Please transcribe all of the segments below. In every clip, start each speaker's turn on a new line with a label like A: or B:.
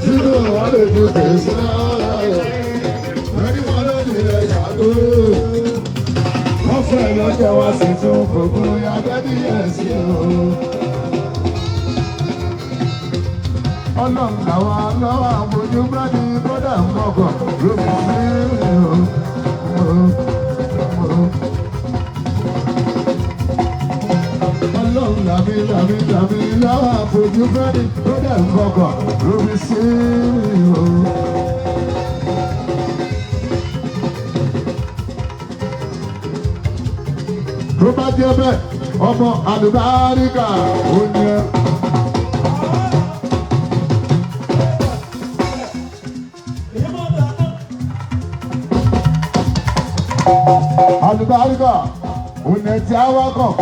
A: sínú àlejò kèsì náà ẹni wọn ló ní ilẹ̀ ìṣàkó wọ́n fẹ́ lọ́jọ́ wá sí tún gbogbo yàgbẹ́ bí ẹ̀sìn o. Ọlọ́run làwọn lọ́wọ́ àmójú bá ní bọ́dà ń bọ̀kọ̀ ló fi sí o. Ọlọ́run làmí lọ́wọ́ àmójú bá ní bọ́dà ń bọ̀kọ̀ ló fi sí o. Tó bá jẹ́ bẹ́ẹ̀, ọmọ àlùbáríkà ò ní ẹ. Àlùbáríkà ò ní ẹ tí a wá kàn.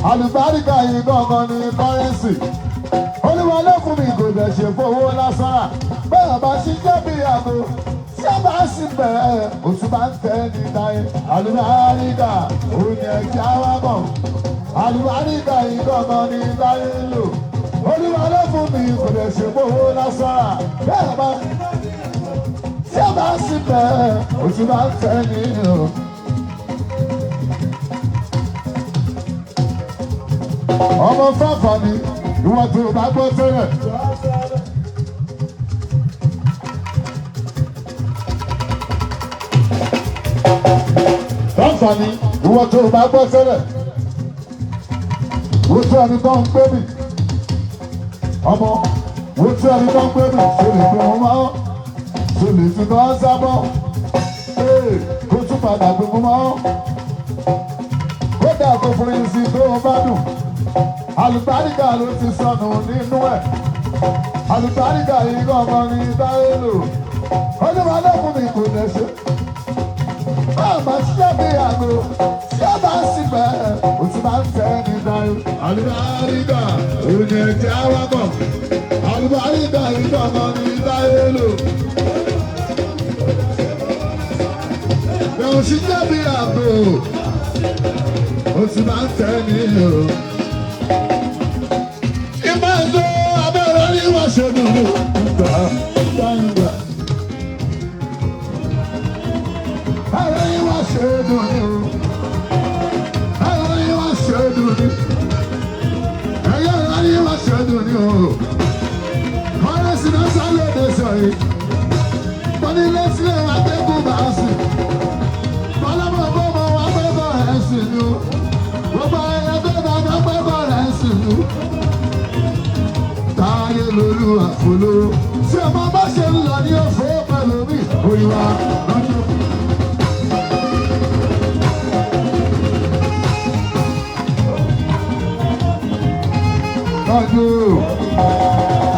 A: Àlùbáríkà yìí gangan ní kọ́rẹ́nsì. Olúwa ló fún mi kò dẹ̀ ṣe fowó lásán rà. Bẹ́ẹ̀ bá ṣiṣẹ́ bí àgbo. Sábà sí bẹ̀rẹ̀ oṣù máa ń tẹ́ ní táyé. Àlùbáríkà òun ni ẹ̀jẹ̀ á wá bọ̀. Àlùbáríkà yìí gangan ní táyé ń lò. Olúwa ló fún mi kò lè ṣe gbówó lásán rà. Bẹ́ẹ̀ bá sábà sí bẹ̀rẹ̀ oṣù máa ń tẹ́ ní o. Ọmọ fáfà ni ìwọ̀n tó bá gbọ́ tẹ́lẹ̀. Fáfàní ìwọ tó o bá gbọ́ tẹ́lẹ̀ wo tí ẹni tó ń gbé mi ọmọ wo tí ẹni tó ń gbé mi ṣe lè gbé wọn mọ́ ṣe lè fi kọ́ sábọ́ kó tún padà gbé wọn mọ́ kódà kó fún yín sí tó o bá dùn àlùbáríkà ló ti sọnù nínú ẹ̀ àlùbáríkà yìí gangan ní táyé lò olúwa lẹ́kùn mi kò lè ṣe. Bàbá ṣẹ́bi àgbo, ṣẹ́bà sí bẹ́ẹ̀, o ti máa ń tẹ́ ní dáyé. Àlùbáríkà òun ni ẹ̀jẹ̀ awakọ̀, àlùbáríkà ìjọba ní dáyé lò. Bẹ̀rù sí ṣẹ́bi àgbo, o ti máa ń tẹ́ ní o. Ìmọ̀ ẹ̀jọ́ abẹ́rẹ́ ní wọ́n ṣe dùn gbà gbàgbà. Kọ́lẹ́sì náà sálẹ̀ dé sọ̀yìn. Tọ́ni lẹ́sílẹ̀ wá gbẹ́kú bá a sìn. Bọ́lábọ̀ bọ́mọ wá gbẹ́bọ̀ rẹ̀ sìn ní o. Gbogbo ẹgbẹ́ bá bá gbẹ́bọ̀ rẹ̀ sìn ní o. Táyé lolú àfolówó. Tí ọmọ bá ṣe ń lọ ní òfò pẹ̀lú mi, òyìnbá lọ́jọ́.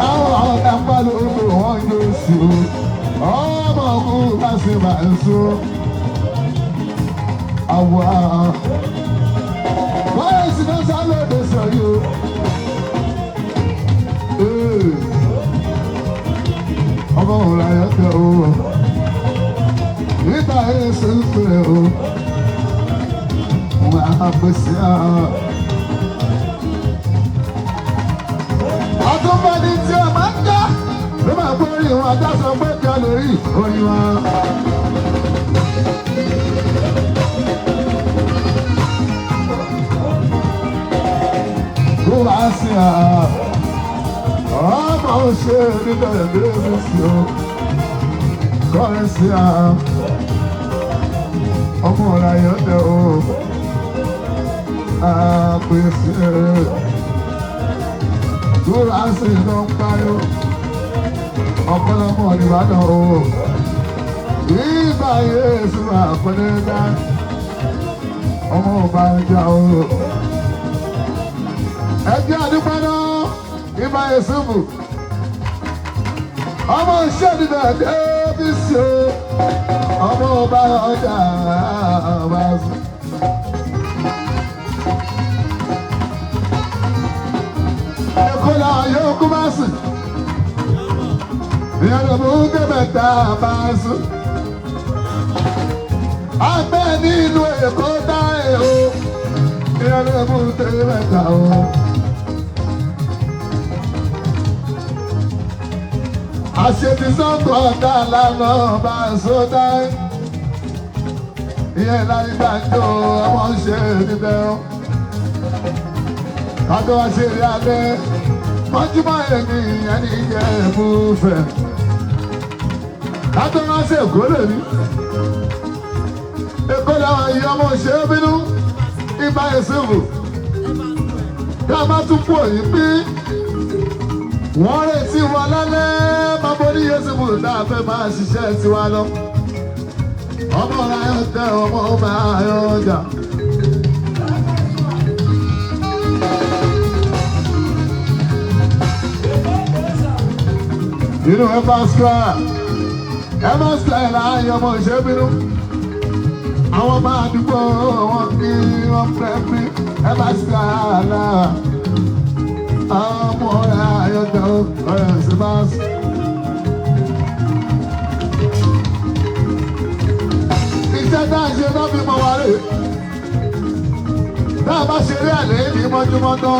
A: Àwọn ẹ̀pẹ́lú ogun wọn yóò sí o, ọmọ ogun bá sì máa ń so. Àwọ̀ báyìí sí náà sálóde sọ yóò. Ọmọ òun láyọ̀ tẹ o, nígbà yẹn ṣe ń pè o, wọ́n á pèsè àwọn. Àtúnbọ̀dì tí a máa ń dá ló máa gbórí wọn adásọ pé kí a lè rí oyin wọn. Kó wá sí ọmọ òṣè nítorí ẹgbẹ́ mi sí o. Kọ́rin sí ọmọ ọ̀la yọ̀ dẹ̀ o. Àpèsè. Tóra sì lọ ń pariwo ọ̀pọ̀lọpọ̀ Ìbàdàn o. Ìgbà Yéésù àpẹẹrẹ dá ọmọ ọba ọjà o. Ẹgbẹ́ àdúgbò náà Ìbà Yéésù bù. Ọmọ ìṣẹ́ni náà dé bí sí o. Ọmọ ọba ọjà ọba sùn. Kọ́lá yóò kú bá sùn. Ìyàrá mú kẹ́mẹ̀ta bá sùn. Abẹ́ nínú Èkó dáhẹ́ o. Ìyàrá mú kẹ́mẹ̀ta o. àṣetì sọ́kọ̀ ọ̀dà lánà bá sódà ìyẹn láyé gbàjọ ọmọ ṣe níbẹ̀ ọ́ kátó wá ṣe rí alẹ́ mọ́júmọ́ ẹni ẹni yẹ mú fẹ́ kátó wá ṣe èkó lè ní èkó làwọn èyí ọmọ ṣe é bínú ibà ìṣòwò kí a má tún kú òyìn pín wọ́n retí wa lálẹ́ máa bọ́ ní yéṣubú tá a fẹ́ máa ṣiṣẹ́ tiwa lọ ọmọ ọ̀la yóò tẹ ọmọ ọba ayọ̀ ọjà. inú Emma Square láàyè ọmọ ìṣẹ́bínú àwọn máa dúpọ̀ wọn kí wọ́n pẹ́ pín Emma Square láà ọmọ ọ̀la ayọ̀ tẹ ọ̀rẹ́ ìṣẹ́báṣ. iṣẹ́ tá a ṣe náà fi mọ wa rè tá a bá ṣeré àlè ní mọ́júmọ́tọ́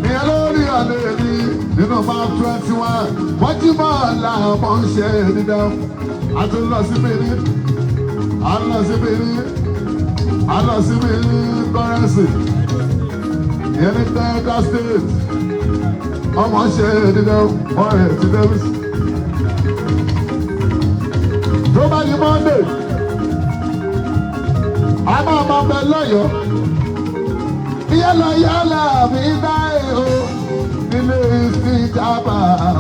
A: ìyẹn lórí àlè ní nínú máa 21 mọ́júmọ́ làwọn ń ṣe dídá a tún lọ sí Benin a lọ sí Benin a lọ sí Benin kọ́rẹ́nsì ìyẹn ní Delta State ọmọ ṣe dídá ọ̀rẹ́ ti Davis tó bá di Monday a máa máa bẹ lọ́yọ̀ọ́ yálà mi dáì o nílé ìsìnjábà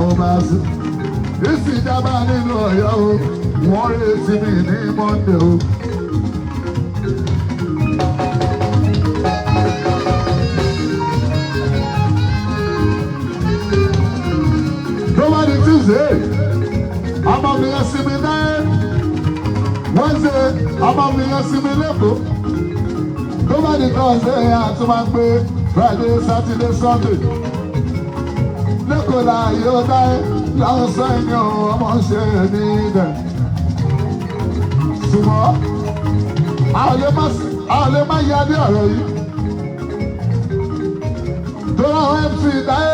A: ọba sí ìsìnjábà nínú Ọ̀yọ́ o wọ́n retí mi ní Monday o. tó bá di Tuesday ọmọ mi yẹn sí mi náà Wednesday ọmọ mi yẹn sí mi lẹ́kọ̀ọ́. tó bá di Thursday àti máa gbé Friday Saturday Sunday lẹ́kọ̀ọ́ la yóò dáé láwọn sẹ́yìn ọmọ ṣe ní ibẹ̀. ṣùgbọ́n àwọn lè má yá dé ọ̀rọ̀ yìí tó láwọn MC dáé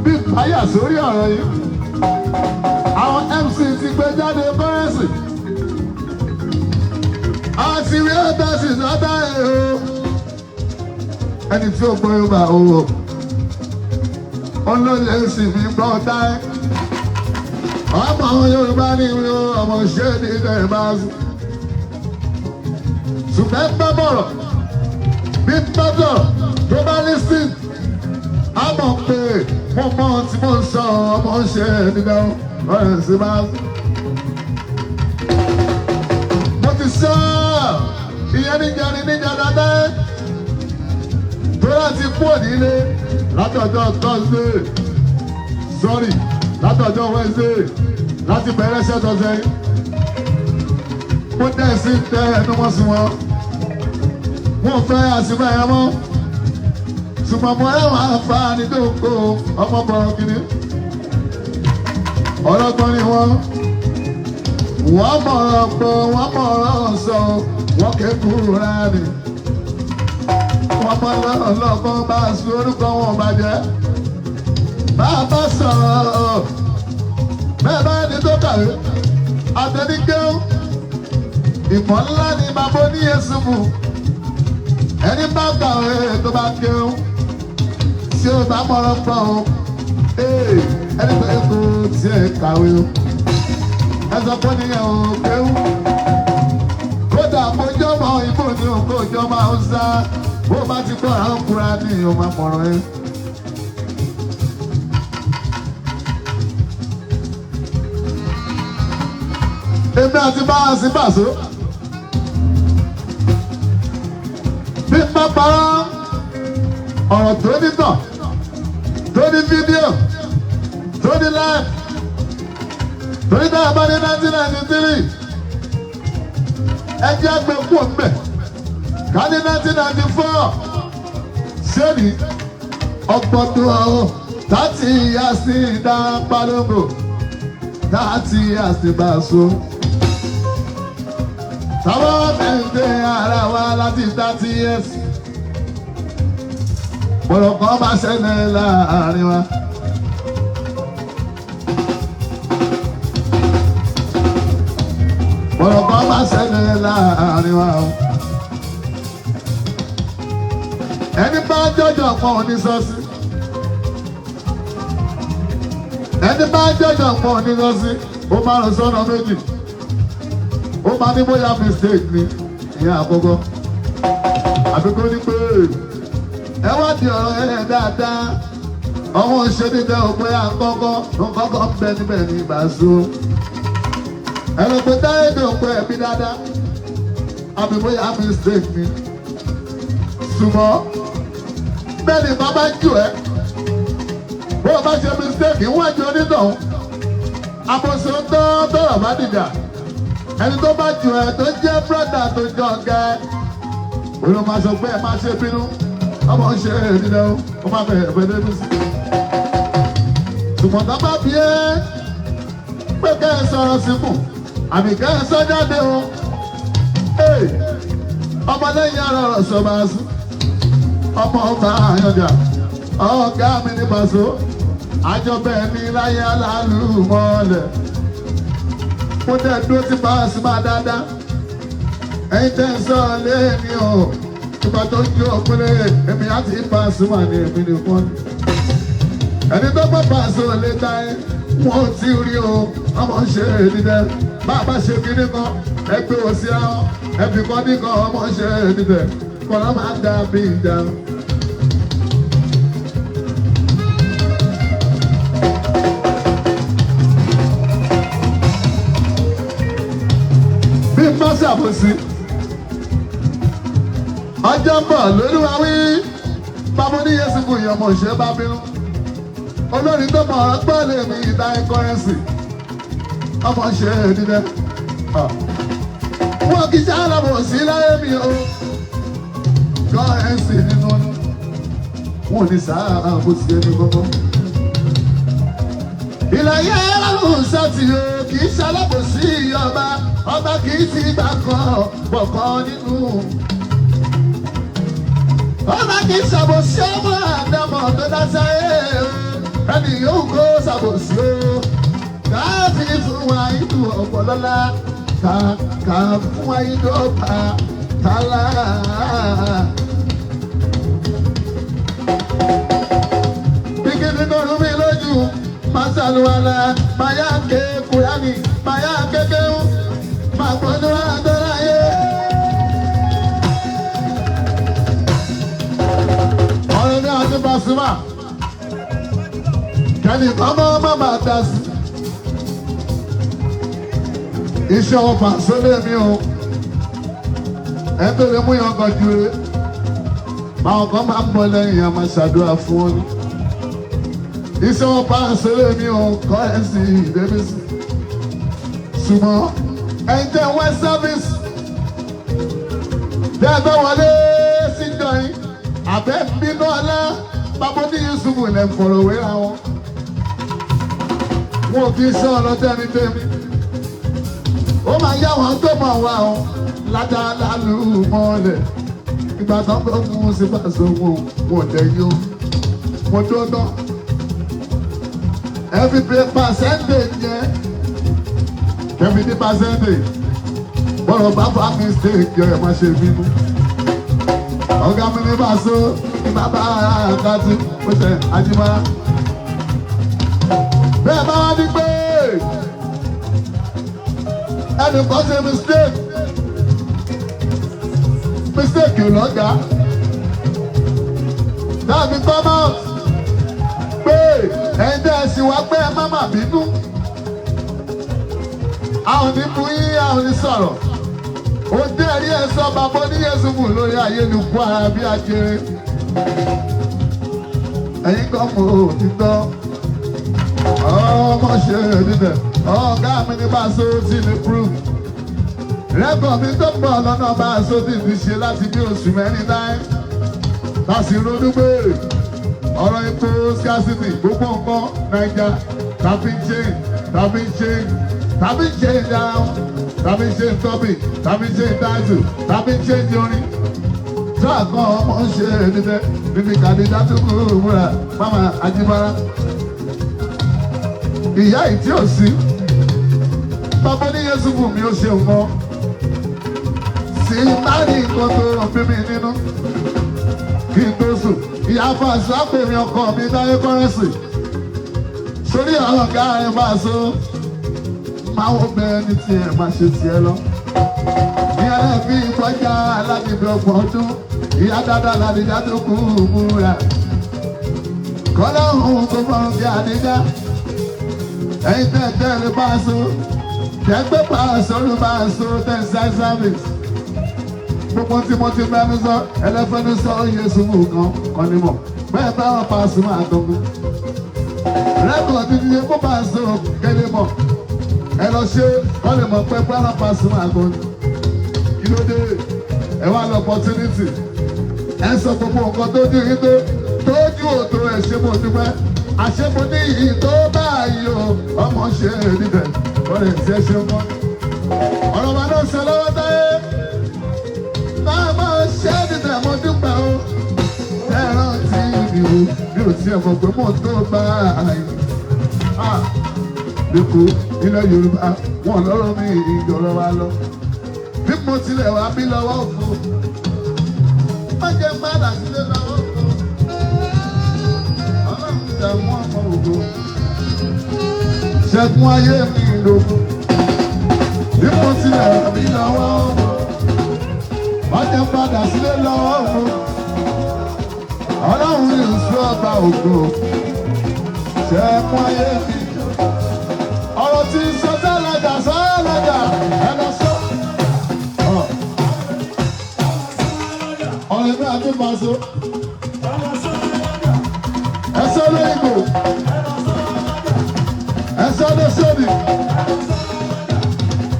A: bí páyà sórí ọ̀rọ̀ yìí àwọn MC ti gbé jáde bọ́ẹ̀sì. àti rí ọ̀tá sì sọ́tà ẹ̀ o ẹni tí ó gbọ́ Yorùbá owó olóyè sì fi gbọ́ ọ̀tá ẹ̀ ọmọ Yorùbá ní ìwé ọmọ ṣé ní ilẹ̀ ìbáṣu ṣùgbọ́n bá bọ̀rọ̀ bí bọ́dọ̀ tó bá ní sí a mọ̀ pé mo mọ tí mo ń sọ ọmọ ṣé nílẹ̀ ọ̀rẹ́ sí báṣu mo ti sọ ìyẹn níjà dáadáa tó láti kú ònílé látọjọ́ Thursday sorry látọjọ́ Wednesday láti bẹ̀rẹ̀ ṣẹ́jọ́ sẹ́yìn mo tẹ̀sí tẹ ẹnu wọn sí wọn wọn fẹ́ àṣìbá ẹ̀ mọ́ ṣùgbọ́n mo ẹ̀wọ̀n àǹfààní tó kó ọmọ bọ̀rọ̀ kìíní ọlọ́gbọ́n ni wọ́n mọ̀rọ̀ pọ̀ wọ́n mọ̀rọ̀ sọ wọ́n kékeré rárẹ̀ wọ́n mọ̀ lọ́kọ́ bá sọ orúkọ wọn bàjẹ́ bàbá sọ̀rọ̀ bẹ́ẹ̀ bá ẹni tó kàwé àtẹnikẹ́wò ìmọ̀ ńlá ni bàbá ní Yésù mú ẹni bá kàwé tó bá kéwò tí ó bá mọ̀rọ̀ pọ̀ ẹni tó kó tiẹ̀ kàwé o ẹsọ fún nìyẹn ò kéwù kódà mojọ́ mọ ìbò ní òkòjọ́ máa ń sá bó bá ti gbọ́ àwọn kúra ní ọmọ àmọ̀ràn ẹ. èmi àti báwa sí bàṣọ bí má parọ́ ọ̀rọ̀ tó ní tàn tó ní fídíò tó ní láì. torí táwọn bá ní 1993 ẹjẹ́ àgbẹ̀ kú ọ̀gbẹ̀ ká ní 1994 ṣéèdì ọgbọ̀dún ọ̀hún 30 years sí ìdá palongo 30 years sí Bàṣọ. táwọn mẹ́rin ara wa láti 30 years bọ̀rọ̀ kan bá ṣẹlẹ̀ láàrin wa ọ̀rọ̀ kan máa ṣẹlẹ̀ láàrin wa o. ẹni bá jọjọ pọ̀ ní sọ́sí. ẹni bá jọjọ pọ̀ ní sọ́sí ó máa rò sọ́nà méjì. ó máa ní bóyá mistake ni ìyẹn àkọ́kọ́. àbí kó ní pé ẹ wá di ọ̀rọ̀ ẹ̀ dáadáa. ọmọ òṣèlú bẹ́ẹ̀ ò pé àkọ́kọ́ nǹkan ń bẹ níbẹ̀ ní ìbáṣọ. ẹlòpẹ́ táyédè ò pé ẹ̀mí dáadáa. àbí bóyá mistake ni. ṣùgbọ́n bẹ́ẹ̀ ni bàbá jù ẹ́. bó o bá ṣe mistake ìwájú onítọ̀hún. àbòsí ń tọ́rọ̀ bá dìjà. ẹni tó bá jù ẹ́ tó jẹ́ brọ́dà tó jọ ọ̀gá ẹ̀. òun máa sọ pé ẹ máa ṣe bínú. ọmọ ń ṣe ìdílé o ó máa bẹ̀rẹ̀ pẹ̀lú ẹbí sí. ṣùgbọ́n tá bá bí ẹ́ pé kẹ́ ẹ sọ̀rọ̀ síkùn àbí kẹ́ ẹ sọ jáde o. ọmọlẹ́yìn ara ọ̀rọ̀ sọ máa sùn. ọmọ ọba àyànjà ọ̀gá mi ní pàṣọ. àjọbẹ̀ ní láyé aláàlú mọ́lẹ̀. mo dẹ̀ dúró tí Pasuma máa dáadáa. ẹ̀yin tẹ́ ń sọ lé ní o. ìgbà tó ń jó ọ̀pẹ́lẹ̀ èmi àti Pasuma ní èmi nìkan. ẹni tó gbọ́ Pasuma lè ta ẹ́ wọ́n ti rí o ọmọ ṣe èdìdẹ́ bàbá ṣe kíní kan ẹgbẹ́ òsì àwọn ẹbí kan nìkan ọmọ ṣe èdìdẹ́ kọ́lá máa ń dà bí ìjà. bí n bá ṣàbòsí ọjọ́ ń bọ̀ lóríwá wí bábú ní yéṣu kù yọmọ ṣe bá bínú olórin tó mọ̀ ọ́ gbọ́ lè mi ìdá kọ́rẹ́nsì ọmọ ṣe dídẹ́ wọn kì í ṣe alábòsí láyé mi o kọ́rẹ́nsì nínú wọn ò ní sáà àbòsí ẹni gbogbo. ìlàyé aláwọ̀ sátì o kì í ṣe alábòsí ọba ọba kì í ti gbà kan bọ̀kan nínú. ọba kì í ṣàbòsí ọmọ àdámọ̀ tó dá sáyé o ẹni yóò kó ṣàbòsí o káàfì fún wa ìlú ọ̀pọ̀lọ́lá ká fún wa ìlú ọ̀pá tálá. bíkíní kò rú mi lójú máa ṣàlùwàlà máa yá ké Kùránì máa yá kékeré máa gbọ́dọ̀ àdọ́rà yé. ọ̀rẹ́ ní àti Pasuma kẹ́ni kọ́mọ́ má máa dá sí. iṣẹ́ ọ̀fà sólé mi o ẹ tó lè mú yàn kan ju rẹ báwọn kan máa ń bọ̀ lẹ́yìn àmọ́ ṣàdúrà fún wọn. iṣẹ́ ọ̀fà sólé mi o kọ́ ẹ̀ sí ìdẹ́bísí. ṣùgbọ́n ẹ̀yin tẹ́ wẹ́ sẹ́fíìsì tẹ́ ẹ bẹ́ wọlé sí jọyìn àbẹ́ bínú ọlá bàbá ní Yusufu lẹ́ ń fọ̀rọ̀ wéra wọn. wọn kì í sọ ọ̀rọ̀ tẹ́ni tẹ́mi. ó máa yá wọn tó mọ̀ wá o ládàá lù mọ́lẹ̀. ìgbà tó ń bọ̀ fún sí pàṣẹ wọn tẹ̀ yó wọn tó tán. every percentage yẹn every percentage bọ́lọ̀ bá fà mistake yẹ ẹ̀ má ṣe bínú. ọ̀gá mi ní Paso ní bàbá àkàtì ó ṣe àjìmọ́. bẹ́ẹ̀ bá wá ní pé ẹnì kan ṣe mistake lọ́gà dàbí come out pé ẹ̀yin tẹ́ ẹ sì wá pé ẹ má má bínú. àwọn ní fún yín àwọn ní sọ̀rọ̀ ó dé ẹ̀rí ẹ̀ sọ bàbá oníyẹ̀sùnmù lórí ayélujára bí ajere. ẹ̀yin kan mọ̀ òtítọ́ ọmọ ṣe níbẹ̀ ọ̀gá mi ní Paso tí ní proof. rẹ́kọ̀ mi tó pọ̀ lọ́nà Paso tí ti ṣe láti bí oṣù mẹ́rin náà. láti ronú pé ọ̀rọ̀ epo scarcity gbogbo nǹkan Naija tàbí change down tàbí change topic tàbí change title tàbí change orin. sáà kan ọmọ ṣe níbẹ̀ níbi kàdíjà tó kú múra Mama Ajibara. ìyá yìí tí ò sí bàbá ní Yéṣu fún mi ó ṣe nǹkan sí láti nǹkan tó rọ̀ bí mi nínú kí n tó sùn ìyá fàṣọ àpèrè ọkọ mi dáyé kọ́rẹ́sì sórí àwọn ọ̀gá ẹ̀ máa so máa wọ bẹ́ẹ̀ ní tiẹ̀ máa ṣe tiẹ̀ lọ. ìyá náà fi ìkọjá aládìbí ọgbọ̀n ọdún ìyá dáadáa ládìjá tó kú múra kọ́lá òun tó fọ́n bí àdíjá ẹ̀yin tẹ̀ lè bá a so tẹ́gbẹ́ bá a sọ̀rọ̀ bá a so tẹ̀ side service gbogbo tí mo ti mẹ́nu sọ ẹlẹ́fẹ́nu sọ Yéṣu mú kan ní mọ̀ bẹ́ẹ̀ táwọn paṣọ máa dọ́gbọ́ rẹ́kọ̀dì ní kó bá a so kéde mọ̀ ẹ lọ ṣe kọ́ lè mọ̀ pé táwọn paṣọ máa gbọ́ ni kí ló dé ẹ wá lọ opportunity ẹ sọ gbogbo nǹkan tó dín in tójú òtò ẹ ṣe mo dúpẹ́ àṣepọ̀ ní iyì tó báyìí o ọmọ ṣe é níbẹ̀ wọ́n lè ṣe é ṣe mọ́ ọ̀rọ̀ wa náà ṣe lọ́wọ́ táyé máa ṣe é níbẹ̀ mo dúpẹ́ o ẹ̀rọ tí ìdìbò mi ò tiẹ̀ mọ̀ pé mo tó báyìí lẹ́kọ̀ọ́ ilẹ̀ Yorùbá wọn lọ́rọ̀ mi ìjọ̀rọ̀ wa lọ bí mo tilẹ̀ wá bí lọ́wọ́ òfò má jẹ́ padà sílé lọ́wọ́ òfò ọlọ́run tẹ̀wọ́n ọmọ ògo ṣẹ́gun ayé mi lógún bí mo tilẹ̀ wá bí lọ́wọ́ òfò má jẹ́ padà sílé lọ́wọ́ òfò ọlọ́run ní ìṣú ọba ògo ṣẹ́gun ayé mi ọ̀rọ̀ tí ń sọ sálàjà ẹ lọ sọ. ọ̀rẹ́ mi àti màṣọ. ẹsẹ̀ olóyìnbó. ẹsẹ̀ olóṣèlú.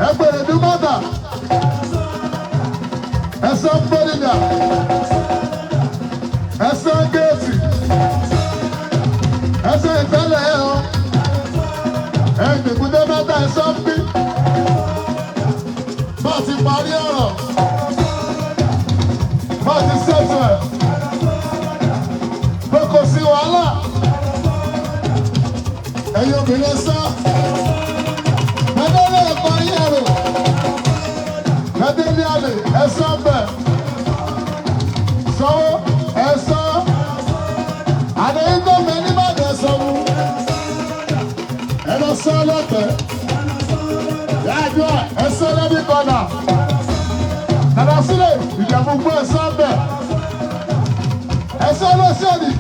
A: ẹgbẹ̀rẹ̀ dúmọ́tà. ẹsẹ̀ mbọ́dìjà. ẹsẹ̀ géètì. ẹsẹ̀ ìtẹ́lẹ̀ ẹ̀họ́. ẹ̀ẹ́dẹ̀gbùdé mẹ́ta ẹsẹ̀ ń bí. bá a ti parí ọ̀rọ̀. bá a ti ṣètò ẹ̀. pé kò sí wàhálà. ẹ̀yin obìnrin sá. ẹ̀dẹ́lẹ̀ parí ẹ̀rọ. ẹ̀dẹ́lẹ̀ àlè ẹ̀sán bẹ̀. sanwó ẹ̀sán. àdéhùn tó mẹ́ ní bàdé sanwó. ẹ̀rọ sọ lọ́tẹ̀. yáàdúrà ẹ̀sán lẹ́bí kọ́nà. Dada sílẹ̀ ìjẹ̀bú gbọ́ ẹ̀sán bẹ̀. ẹ̀sán ló ṣèlì.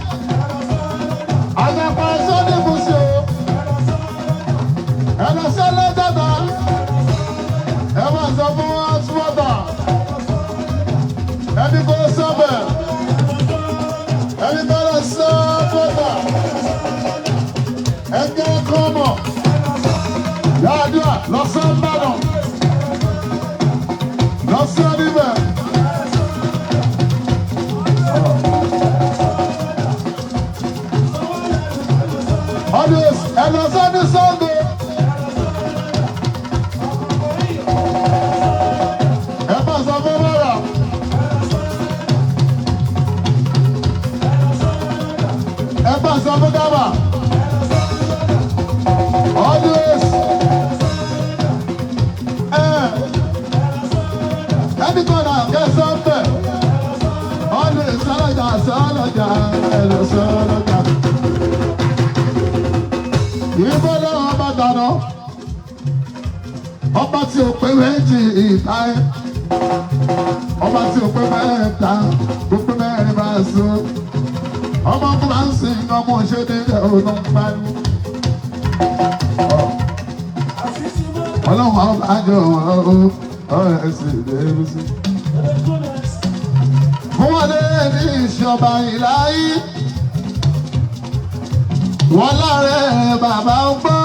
A: àjàpá ẹ̀sán ní ìbùsùn o. ẹ̀lọ́sẹ̀ lẹ́jọ̀dá. ẹ máa sọ fún ọ̀túnwọ̀tà. ẹni kò sọ bẹ̀. ẹni kò lọ sọ bọ̀tà. ẹgbẹ́ kọ́mọ̀. Yàdúrà lọ́sàn Ìbàdàn. lọ́sàn níbẹ̀. Always ẹlọ́sàn ní Sunday. ẹ bá sọ fún wàrà. ẹ bá sọ fún dábà. Always. Ẹni kọ́nà kẹsàn-án bẹ̀. Always sálọ̀jà sálọ̀jà ẹlọ́sàn lọ́jà. Ìbọn lọ́wọ́ bá dáná. Ọba tí ò pé méjì ìta ẹ̀. Ọba tí ò pé mẹ́ta gbogbo mẹ́rin bá so. ọmọ tó bá ń sin ọmọ ṣe ní ọ̀nà pariwo. Ọlọ́run ọba àjọ ọ̀rẹ́ sì léwu sí. Fún wọn lé ní ìṣọba ìláyé. Wọ́n láre bàbá ń gbọ́.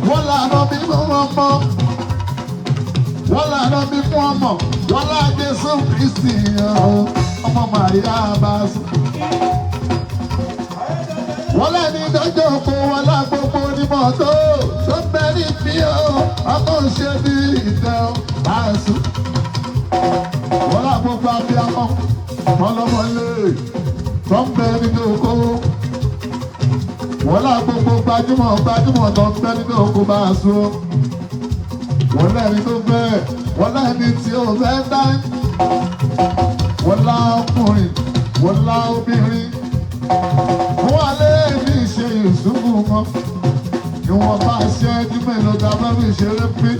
A: Wọ́n lànà bí fún ọmọ. Wọ́n lànà bí fún ọmọ. Wọ́n lá Jésù Kristi ọmọ Màríà bá sùn. Wọ́n lẹ́ni dọ́jọ́ kó wọn lá gbogbo onímọ̀ tó bẹ́ ní bí o ọkọ̀ ṣe ní ìtẹ́ bá sùn. Wọ́n lá gbogbo abiyamọ ọlọ́mọlé tó ń bẹ nínú oko. wọ́n lá gbogbo gbajúmọ̀ tó ń fẹ́ nínú oko bá a so. Wọ́n lẹ́ni tó fẹ́, wọ́n lẹ́ni tí ó fẹ́ dá. Wọ́n lá ọkùnrin, wọ́n lá obìnrin. Wọ́n lé ní ìṣe Yusufu mọ́. Ìwọ̀n bá ṣe ẹjú mélòó ta bá fi ṣeré pé.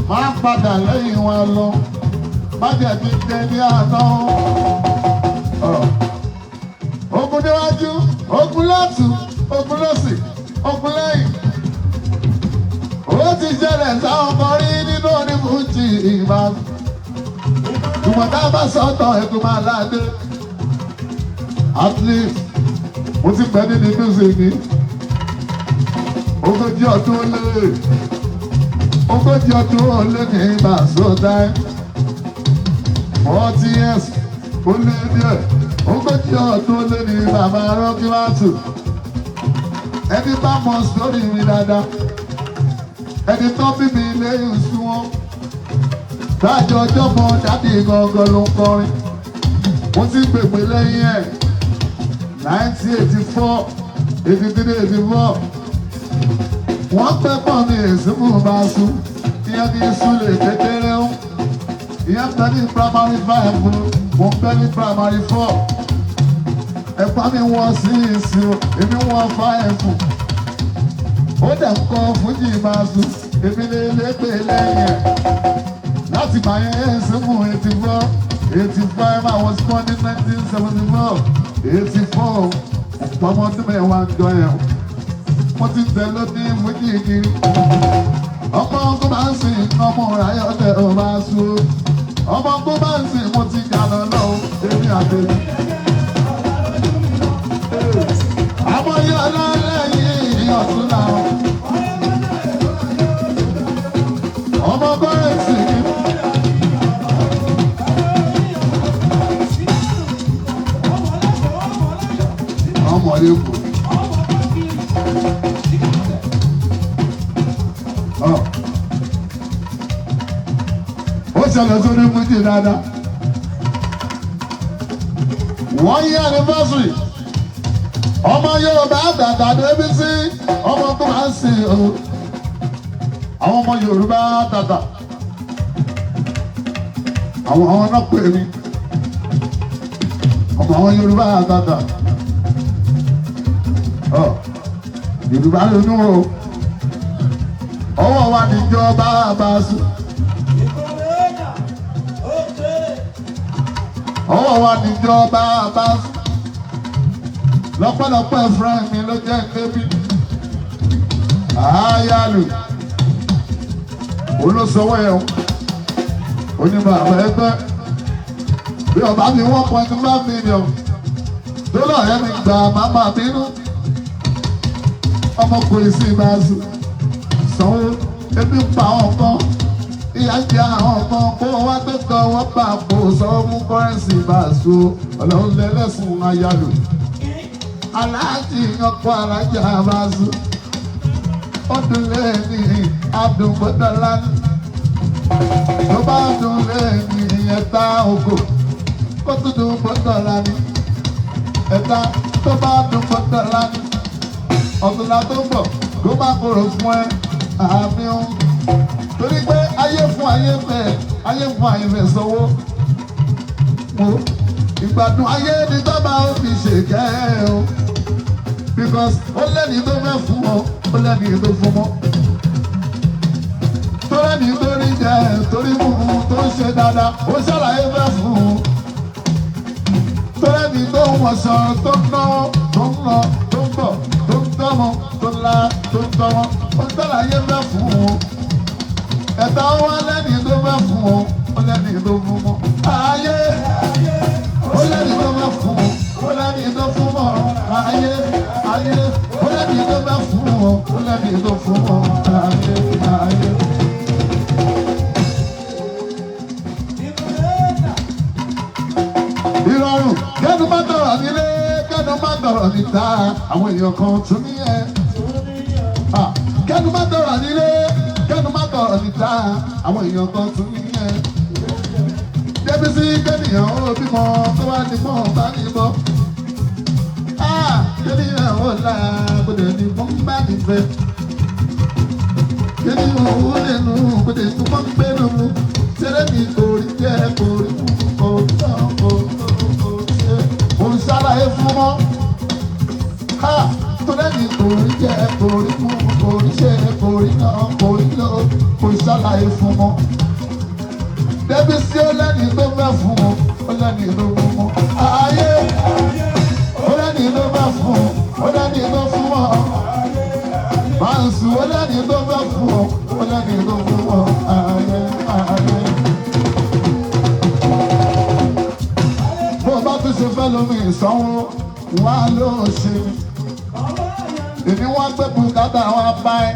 A: Máa padà lẹ́yìn wọn lọ. Má jẹ́ kí n jẹ ní àná. Ogun níwájú, ogun lọ́tùn, ogun lọ́sì, ogun lẹ́yìn. Ó ti ṣẹlẹ̀ sáwọn kan rí nínú onífújì ìbámu. Ìwọ̀n tá a bá sọ̀tọ̀ ẹ̀kú máa láde. At least, mo ti pẹ́ nínú music ni. Ogójì ọdún ó lé ní ìgbà sódà. 40 years ó lé díẹ̀. Ogójì ọdún ó lé ní bàbá Rọ́kí Mátù. Ẹni bá mọ sórí mi dáadáa. Ẹni tó bí mi ilé ìsú wọn. Tájọ ọjọ́ mọ dábì gangan ló ń kọrin. Mo ti gbègbè lẹ́yìn ẹ̀. 1984, 83, 84. Wọ́n pẹ́ pọ̀ ní Yusufu bá sùn. Ìyẹn ní Sule kékeré ń. Ìyẹn pẹ́ ní primary 5, mo pẹ́ ní primary 4. Ẹ̀pá mi wọ́n 6, èmi wọ́n 5. Ó dẹ̀ ń kọ́ fújì máa sùn. Èmi lè lépè lẹ́yìn ẹ̀. Láti máa yẹn Yusufu 84, 85, I was born in 1974. 84, ọmọdún mẹ́wàá ń jọ yẹn. Wọ́n ti tẹ̀ ló ní fújì kiri. Ọmọ ọkọ máa ń sìn, ọmọ ráyọ̀ tẹ̀ ọ́ máa sùn. Ọmọ ọkọ máa ń sìn, mo ti jàdọ̀ lọ, èmi àtẹ̀lé. Àmọ́ yọ lọ́lẹ́yìn ọ̀tún náà. Ọmọ ọkọ rẹ̀ sì ní. Ọmọ yẹn kù. Ó ṣẹlẹ̀ sórí fújì dáadáa. 1 year anniversary. Ọmọ Yorùbá dàda débi sí ọmọ tó máa ń sìn o. Àwọn ọmọ Yorùbá dàda. Àwọn náà pè mí. Ọmọ àwọn Yorùbá dàda. Yorùbá lónú o. Ọwọ́ wa níjọba bá sùn. Ọwọ́ wa níjọba bá sùn. Lọ́pọ̀lọpọ̀ friend mi ló jẹ́ débi. Àyàlù. Olóṣòwò ẹ̀ o. Onímọ̀ àwọn ẹgbẹ́. Bí ọba mi 1.5 million. Dọ́là yẹn mi gbà máma bínú. Ọmọkùnrin sì máa sùn. Sanwó ebi pa àwọn kan. Ìyá jẹ àwọn kan kó wá gbé kan wọ́n bá àpò sanwó mú kọ́rẹ́nsì bá a so. Ọlọ́run lẹ́lẹ́sùn Àyàlù. Aláàjì ọkọ̀ alájà bá a sùn. Ọdún lẹ́yìn adùnbọ̀dọ́lá ní. Tó bá dùn lẹ́yìn ẹ̀ta oko. Kó tó dùn bọ́dọ́lá ní. Ẹ̀ta tó bá dùn bọ́dọ́lá ní. Ọ̀túnla tó ń bọ̀ kó má kúrò fún ẹ àmì ohun. Torí pé ayé fún ayé fẹ́ sanwó. Wo ìgbádùn ayé ni tó bá ó fi ṣèkẹ́ o. Because ó lẹ́ni tó fẹ́ fún ọ, ó lẹ́ni tó fún mọ́. Tó lẹ́ni tó rí jẹ, torí mú un tó ń ṣe dáadáa, ó ṣàlàyé fẹ́ fún un. Tó lẹ́ni tó ń wọṣọ, tó ń náwó, tó ń lọ, tó ń bọ̀, tó ń tọ́mọ, tó ń la, tó ń tọ́mọ, ó ṣàlàyé fẹ́ fún un. Ẹ̀ta wá lẹ́ni tó fẹ́ fún un, ó lẹ́ni tó fún mọ́. Ayé, ó lẹ́ni tó fẹ́ fún un, ó lẹ́ni tó fún mọ́. Ayé, ó lẹ́ni tó fẹ́ fún un, ó lẹ́ni tó fún mọ́. Ayé. Ìrọ̀rùn kẹ́nu má dọ̀rọ̀ nílé, kẹ́nu má dọ̀rọ̀ níta, àwọn èèyàn kan tún ní ẹ. Kẹ́nu má dọ̀rọ̀ nílé, kẹ́nu má dọ̀rọ̀ níta, àwọn èèyàn kan tún ní ẹ. Débi sí kẹ́nìyàn ó bímọ tó wá ní mọ́ bá ní mọ́. Kẹ́nìyàn ó ọ̀la gbọdọ̀ ní wọ́n bá mi fẹ́. Kí ni òun nínú gbọdọ̀ tí wọ́n gbé nù mú? Tẹ́lẹ̀ mi kò rí jẹ́ kò rí mú kò tán kò ṣe. Mo ń ṣàlàyé fún wọn. Tẹ́lẹ̀ mi kò rí jẹ́ kò rí mú kò rí ṣe kò rí náà kò rí lọ. Mo ń ṣàlàyé fún wọn. Débi sí ó lẹ́ni tó fẹ́ fún wọn, ó lẹ́ni tó fún wọn. Ayé ó lẹ́ni tó fẹ́ fún wọn, ó lẹ́ni tó fún wọn. Báńsù ó lẹ́ni tó fẹ́ fún wọn, ó lẹ́ni tó fún wọn. Ayé. Bó o bá tún ṣe fẹ́ lómi ìsanwó, wá ló ṣe. Èmi wọ́n gbé bùkátà wọn bá ẹ.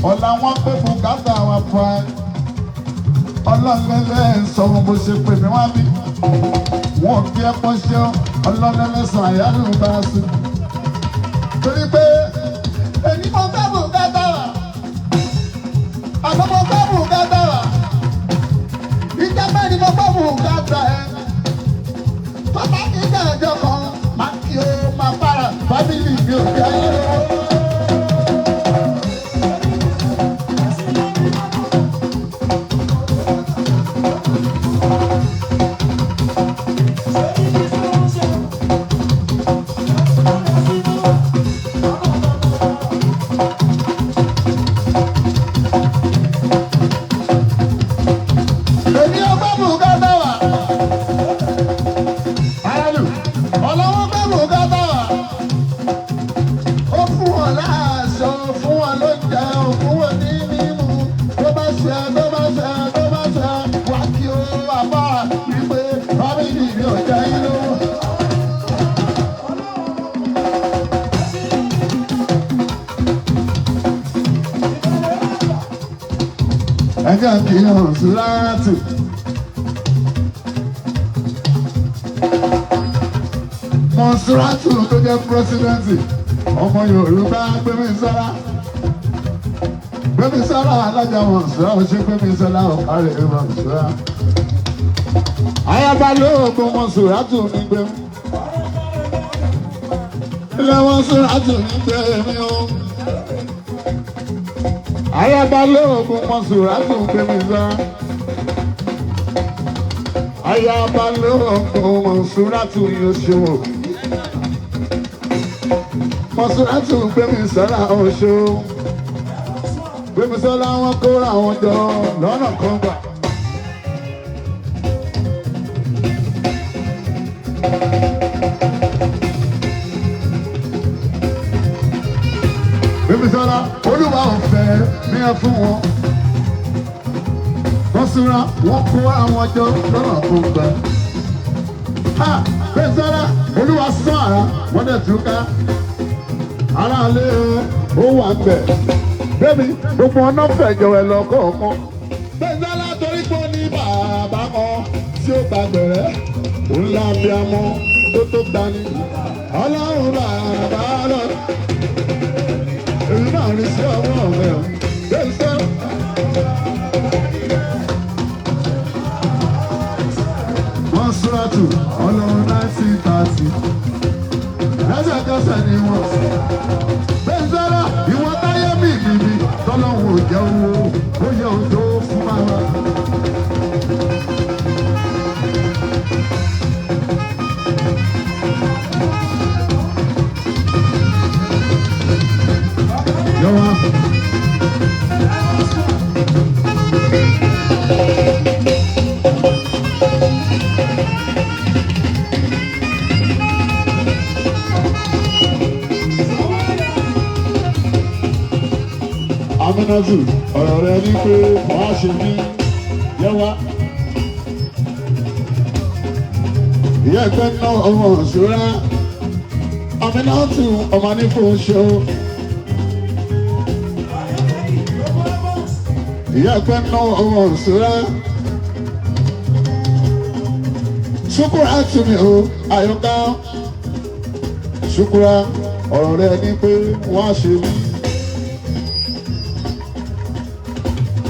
A: Ọ̀la wọ́n gbé bùkátà wọn bá ẹ. Ọlọ́lẹ́lẹ́ sọ̀rọ̀ bó ṣe pè mí wá bí. Wọ́n fi ẹ̀pọ̀ ṣe ọlọ́lẹ́lẹ́ sọ àyálù bá a sùn. Torí pé èmi mo fẹ́ bùkátà wà. Àná mo fẹ́ bùkátà wà. Ìjà mẹ́rin mo fẹ́ bùkátà ẹ̀. Bàbá mi jẹ́ ẹjọ́ kan, máa kí o máa para fámìlì mi ò fi ayé lọ́wọ́. Ẹ̀ka kì í hàn sí láàtì. Mọ̀nsúrátù tó jẹ́ pírẹ́sídẹ́ǹtì ọmọ Yorùbá Gbémisọ́lá. Gbémisọ́lá alájà Mọ̀nsúrá ọ̀ṣẹ́ Gbémisọ́lá ọ̀kárẹ̀ Mọ̀nsúrá. Ayaba lóògùn Mọ̀nsúrátù ní gbẹ̀mí. Ilé Mọ̀nsúrátù ní gbẹ̀mí o. Ayaba lóògùn Mọ̀nsúrátù Gbémisọ́lá. Ayaba lóògùn Mọ̀nsúrátù yóò ṣe wò. Mọ̀nsúrátù Gbémisọ́lá oṣù. Gbémisọ́lá wọn kóra wọn jọ lọ́nà kan gbà. Gbémisọ́lá Olúwa ò fẹ́ ní ẹ fún wọn. Mọ̀nsúrá wọn kóra wọn jọ lọ́nà kan gbà. Gbémisọ́lá Olúwa sán àrà wọ́n dẹ̀ tún ká. Aráalé ó wà ń bẹ̀. Bébí gbogbo ọ̀nà fẹ̀jọ̀ ẹ̀ lọ kọ̀ọ̀kan. Gbémisọ́lá torí pé ó ní bàbá kan tí ó gba gbẹ̀rẹ́. Òun la bí amọ́ tó tó gbani. Ọlọ́run bàbá lọ. Èmi náà rí sí ọwọ́ ọ̀rẹ́ o. Gbémisọ́lá. Mọ̀nsúrátù ọlọ́run 1930. Lẹ́sẹ̀kẹsẹ̀ ni wọ́n sọ. Gbémisọ́lá ìwọ táyé mi bìbí tọ́lọ́hún ò jẹ́ owó ó yẹ òjò fún bàbá. Yọ̀wá. Aminatu ọ̀rọ̀ rẹ ní pé wàá ṣe mí Yẹwà. Ìyá ẹgbẹ́ ná ọmọ òṣèré Aminatu ọmọ nípò ṣe o. Ìyá ẹgbẹ́ ná ọmọ òṣèré Ṣúkúrà tù mí o Àyọ̀ká. Ṣúkúrà ọ̀rọ̀ rẹ ní pé wàá ṣe mí.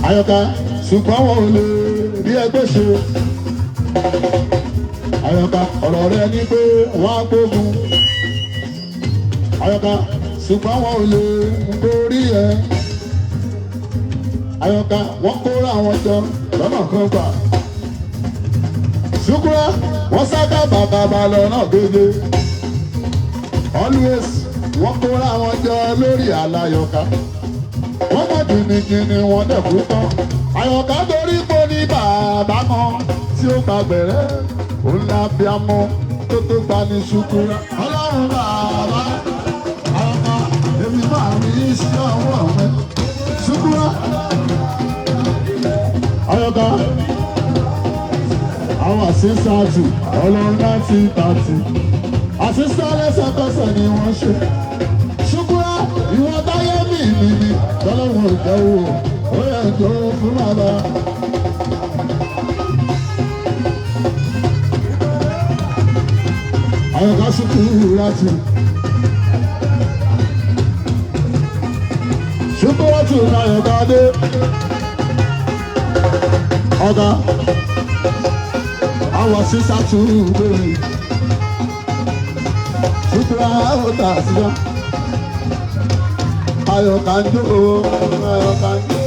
A: Àyọ̀ká ṣùgbọ́n wọn ò lè rí ẹgbẹ́ ṣe. Àyọ̀ká ọ̀rọ̀ rẹ ní pé wọ́n á gbógun. Àyọ̀ká ṣùgbọ́n wọn ò lè borí ẹ. Àyọ̀ká wọ́n kóra wọn jọ lọ́nà kan gbà. Ṣùkúrà wọ́n sáká bàbà lọ́nà gègé. Always wọ́n kóra wọn jọ lórí àlàyọ̀ká. Wọ́n mọ̀ jìnnìjìnnì wọn dẹ̀kú tán. Àyọ̀ká torí kò ní bàbá kan tí ó gba gbẹ̀rẹ́. Òun la bí amọ̀ tó tó gba ní Ṣùkúrà. Ọlọ́run bàbá Àyọ̀ká èmi máa rí iṣẹ́ ọwọ́ rẹ̀. Ṣùkúrà Àyọ̀ká àwọn àṣìṣàtù ọlọ́run láti tàtì. Àṣìṣà lẹ́sẹ̀kẹsẹ̀ ni wọ́n ṣe. Ṣùkúrà ìwọ̀n táyé mi nìyí tọ́lọ́run ìjẹ́wò ó yẹ tó fún bàbá. Àyọ̀ká Ṣùkúràtù. Ṣùkúràtù ní Àyọ̀ká dé. Ọ̀gá àwọn àṣìṣàtù bèrè. Ṣùkúrà ó tà síjọ́. Àyọ̀ká ń jó Àyọ̀ká ń jó.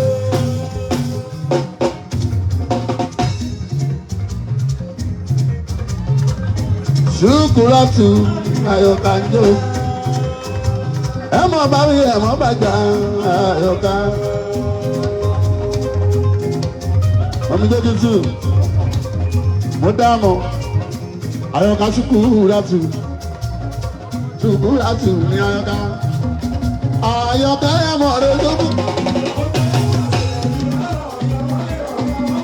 A: Ṣùkúràtù Àyọ̀ká ń jó. Ẹ mọ̀ bá mi ẹ̀ mọ̀ bàjá Àyọ̀ká. Ọmọ ìjọ́jú tù. Mo dáàmú Àyọ̀ká Ṣùkúràtù. Ṣùkúràtù ní Àyọ̀ká. Àyọ̀ká ẹ̀ mọ̀ rẹ̀ lókù.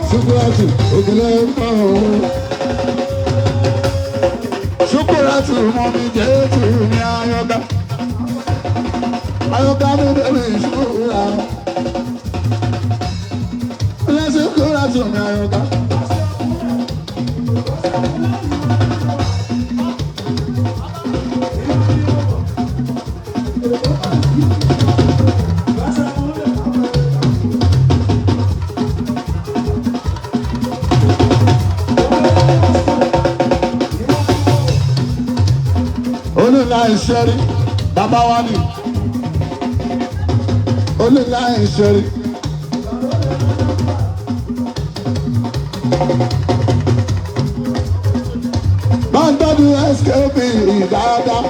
A: Ṣùkúràtù ògùnlé ń bọ̀ ọ́. Ṣùkúràtù mọ̀ mi jẹ́ tù ní Àyọ̀ká. Àyọ̀ká mi bẹ̀rẹ̀ ìṣúra. Ilé Ṣùkúràtù ní Àyọ̀ká. Olùlà ìṣẹ́rí bàbá wa ni. Olùlà ìṣẹ́rí. Máa ń tọ́jú SKB dáadáa.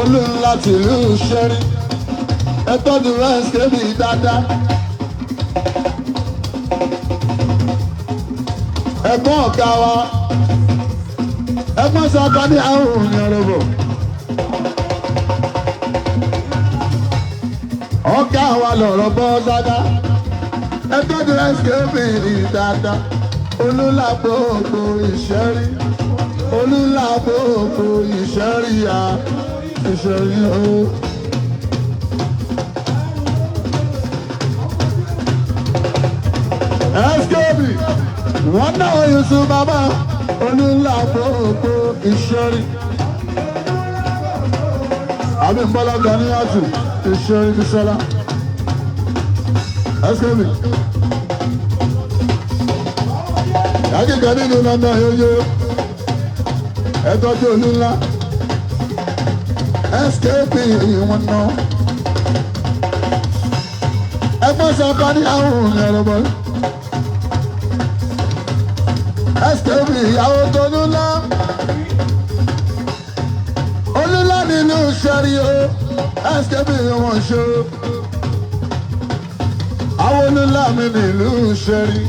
A: Olùlà tìlú ìṣẹ́rí. Ẹ tọ́jú SKB dáadáa. Ẹ̀gbọ́n ọ̀gá wa. Ẹgbọ́n sọ́kọ́ ní àwọn òun ọ̀rọ̀bọ̀. Ọ̀gá wa lọ̀rọ̀ bọ́ sáká. Ẹgbọ́n tó SKB dáadáa. Olúlàbò ògbò ìṣẹ́rí. Olúlàbò ògbò ìṣẹ́rí ya. Ìṣẹ́rí o. SKB wọ́n náà Yusuf bàbá. Olúlàbò ògbò ìṣẹ́rí. Àbí Bọ́lá Ganiyatu ìṣẹ́rí Bísọ́lá. SKB. Yàgìgà nínú lọ́nà yóyó. Ẹ̀tọ́jú olúńlá. SKB wọn náà. Ẹgbọ́n sọ́kọ́ ní àwọn òun ẹ̀rọ̀bọ̀. SKB ìyàwó tó lúlá. Olúlá nínú ṣẹ́rí o. SKB wọn ṣe o. Àwọn olúlá mi nílùú ṣẹ́rí.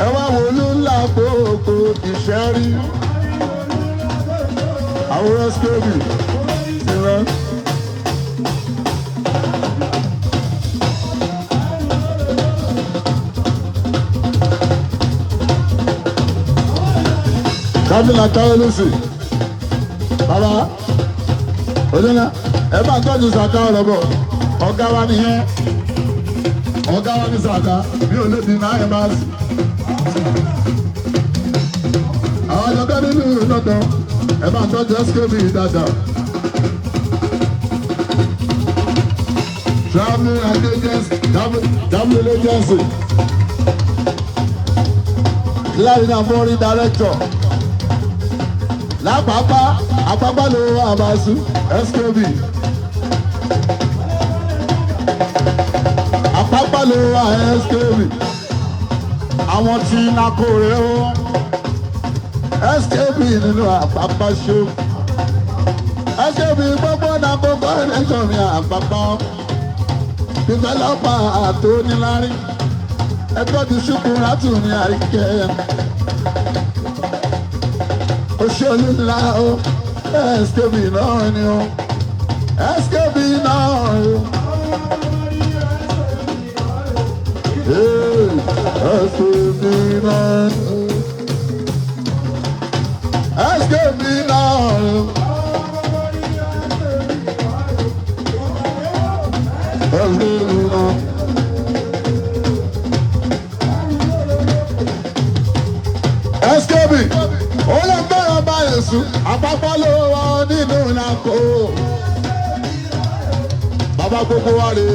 A: Ẹ wá wo olúlá gbogbo ìṣẹ́rí. Àwọn SKB ti lọ. Kábílà Káyọ̀lùsì. Bàbá Olúlá ẹ bá ń tọ́jú Sàká ọ̀rọ̀ bọ̀. Ọ̀gá wa nìyẹn. Ọ̀gá wa ní Sàká bí ò lè di náà ẹ̀ bá sì. Àwọn àjọ̀dá nínú lọ́dọ̀ ẹ bá ń tọ́jú SKB dáadáa. Traveling agency, traveling agency. Clearing and foreign director. lápapá àpapá ló wà àbáṣú skb àpapá ló wà skb àwọn tí nàkó rẹ ó skb nínú àpapá ṣó skb gbogbo nàkó kọ́ńtẹ́sọ̀ mi àpapá dìvẹ́lọ́pà àtònílárí ẹgbẹ́ ti ṣubú látùmí àríkẹ́ òṣèlú ńlá o skb náà ni o skb náà o skb náà skb náà o. skb ó lè gbọ́rọ̀ báyìí sùn àpapọ̀ ló wà nínú nàkó bàbá gbogbo wa rè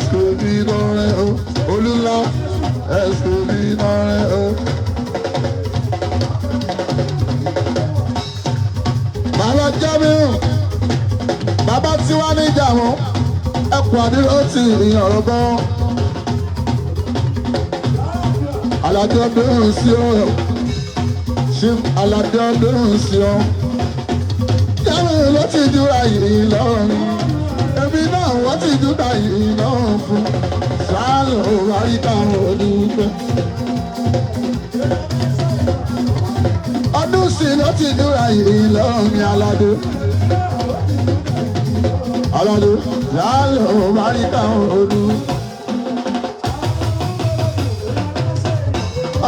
A: skb lọ́rẹ́ o olúńlá skb lọ́rẹ́ o. bàbá Jamiu bàbá tiwa níjà wọn ẹkùn àdúró ti ìyànrọ̀ gan. Aládé ọdún sí ọ ṣim aládé ọdún sí ọ Jamiu ló ti dúra yìí lọ́rùn ẹbí náà wọ́n ti dúra yìí lọ́rùn fún sáàlù àríkà òdùpẹ́. ọdún sí ló ti dúra yìí lọ́rùn ní aládé. Aládé lálẹ́ ò bá rí káwọn ọdún.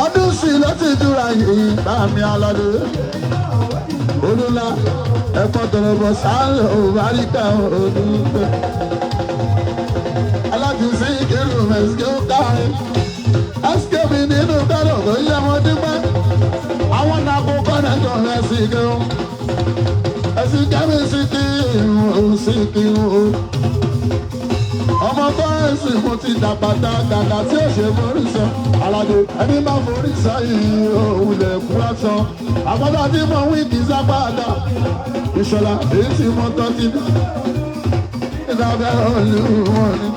A: ọdún sí ló ti dúra yìí bá mi aládé. olúla ẹ̀fọ́ tọrọbọ sálẹ̀ ò bá rí káwọn ọdún. alájú sí kìlú mẹ́sìkì ó kárí. skb nínú kálọ̀ tó yẹ wọn dípẹ́. àwọn nàkó kọ́nẹ́tọ̀ rẹ̀ sì kẹ́wọ́n. ẹ̀sìn kẹ́mi sí kí irun ọmọ kọ́rẹ́nsì mo ti dàgbàdà gàgà tí ó ṣe forí sọ Aládé ẹni máa forí sọ yìí òwúlẹ̀ kúrọ́ sọ àkọ́dọ̀ tí mo wí kì í sápàdà Ìṣọ̀lá èyí tí mo tọ́ ti dá ìdábẹ́ olúwọ̀n ni.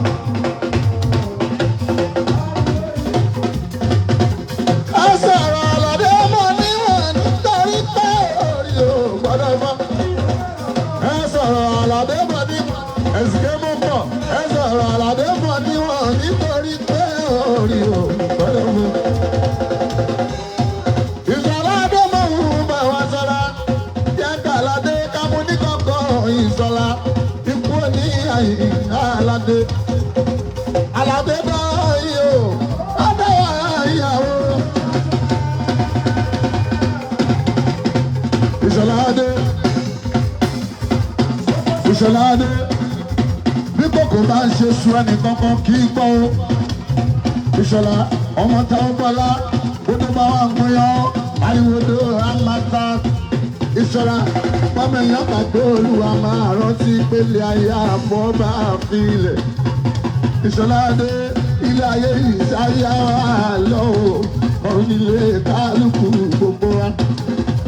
A: ẹ sọ̀rọ̀ Aládé mọ̀ níwọ̀n nítorí pé orí ò gbọ́dọ̀ fọ́. ẹ sọ̀rọ̀ Aládé mọ̀ níwọ̀n ẹ̀sìnkẹ́ mú pọ̀. ẹ sọ̀rọ̀ Aládé mọ̀ níwọ̀n nítorí pé orí ò gbọ́dọ̀ fọ́. Ìṣọ̀lá Adé mọ̀ ń bá wa sọ̀rọ̀ jẹ́ kàládé kámú ní kọ̀kọ́ Ìṣọ̀lá ikú ní àyè Aládé. Aládé bá yìí o Adé wà ìyàwó. Ìṣọ̀lá Adé Ìṣọ̀lá Adé bí kòkó bá ń ṣe su ẹnì kankan kì í gbọ́ o. Ìṣọ̀lá ọmọ táwọn bọ́lá ó tó bá wà ń pínyọ́ ariwodo amata. Ìṣọ̀lá pọ́mọ èèyàn gbàgbé Olúwa máa rántí pélé ayé àbọ̀ bá filẹ̀. Ìṣọ̀lá Adé ilé ayé ìsáyà wà lọ́wọ́ ọ̀run ilé kálukú gbogbo wa.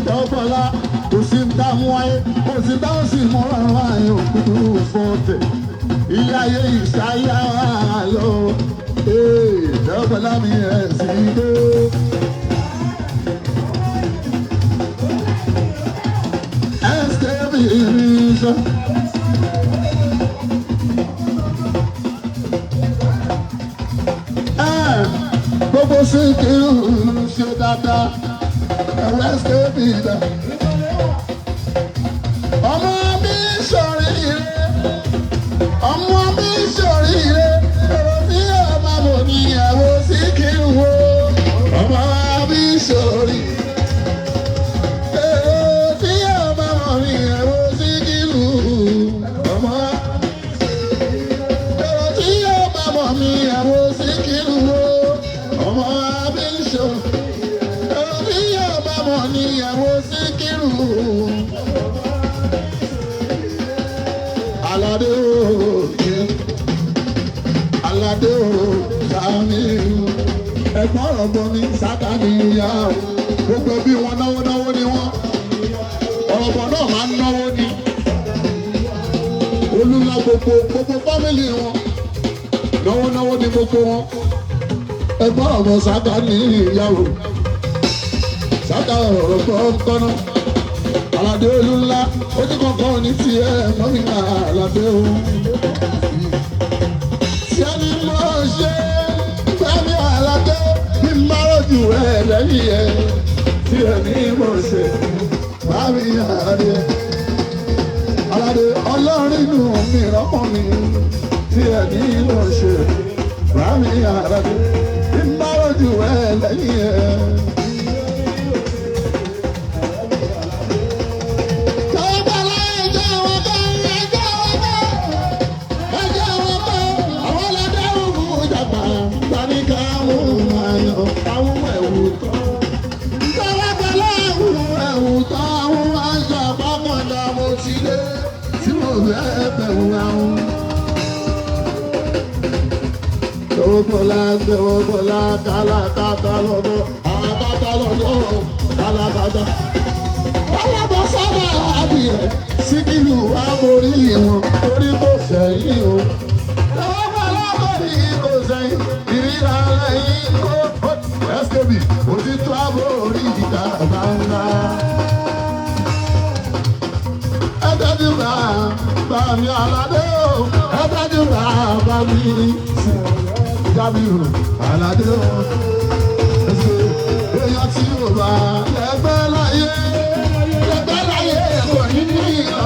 A: Tọ́gbọ́lá kò sí ń dá mú wáyé kò sí dáhùn sí mú ọ̀rọ̀ wáyé òkúdú fọ́ọ̀tẹ̀. Ilé ayé ìsáyà wà lọ́wọ́ Tọ́gbọ́lá mi ẹ̀ sí gbé. SKB Irinṣẹ́. Gbogbo Síkírù ṣe dáadáa ẹ̀wọ̀ SKB dá. Ọmọ mi ṣoríire, ọmọ mi ṣoríire, èrò tí yóò máa mọ̀ ní ẹ̀wọ̀ Síkírù wo. Ọmọ mi ṣoríire. Aládé òkè, Aládé Jamiu, ẹ̀gbọ́n ọ̀gbọ́n ní Sàkáníyà, gbogbo bí wọn náwó ni wọn. Ọ̀rọ̀ fámìlì wọn náwó ní gbogbo wọn ẹgbọ́n ọmọ Sàká ní ìyàwó Sàká ọ̀rọ̀ kọ́ńkọ́ná Àlàdé olú ńlá ojú kankan ní tiẹ̀ mọ́mìnà Àlàdé o. tí ẹni mọ̀ ṣe fẹ́mi Àlàdé bí márùjú ẹ̀ lẹ́yìn ẹ̀ tí ẹni mọ̀ ṣe fẹ́mi Àlàdé. Àlàdé ọlọ́run inú mi rọ́pọ̀ mi tí ẹni mọ̀ ṣe fẹ́mi Àlàdé bí márùjú ẹ̀ lẹ́yìn ẹ̀. Bola kala kata lodo, kata lodo, kala kata. Kala bosaba abiye, Síkírù amori wọn, orí kò sẹ́yìn o. Bola amori kò sẹ́yìn, ìrírá lẹ́yìn kó. SKB, òtítọ́ amori ìjà bàbá. Ẹ dájú bá mi Àlàdé o, ẹ dájú bá mi. Jamiu Àlàdé o, èèyàn tí o bá lẹ́gbẹ́ láyé kò ní ní ìlọ.